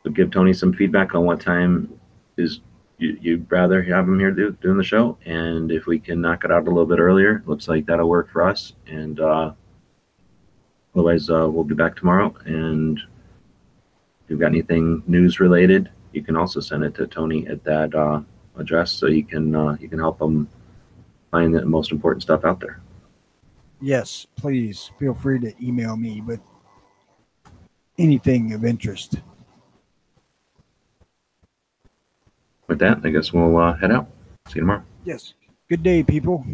So give Tony some feedback on what time is you'd rather have him here doing the show. And if we can knock it out a little bit earlier, looks like that'll work for us. And otherwise, we'll be back tomorrow. And if you've got anything news related, you can also send it to Tony at that address, so you can help him find the most important stuff out there. Yes, please feel free to email me with anything of interest. With that, I guess we'll head out. See you tomorrow. Yes. Good day, people.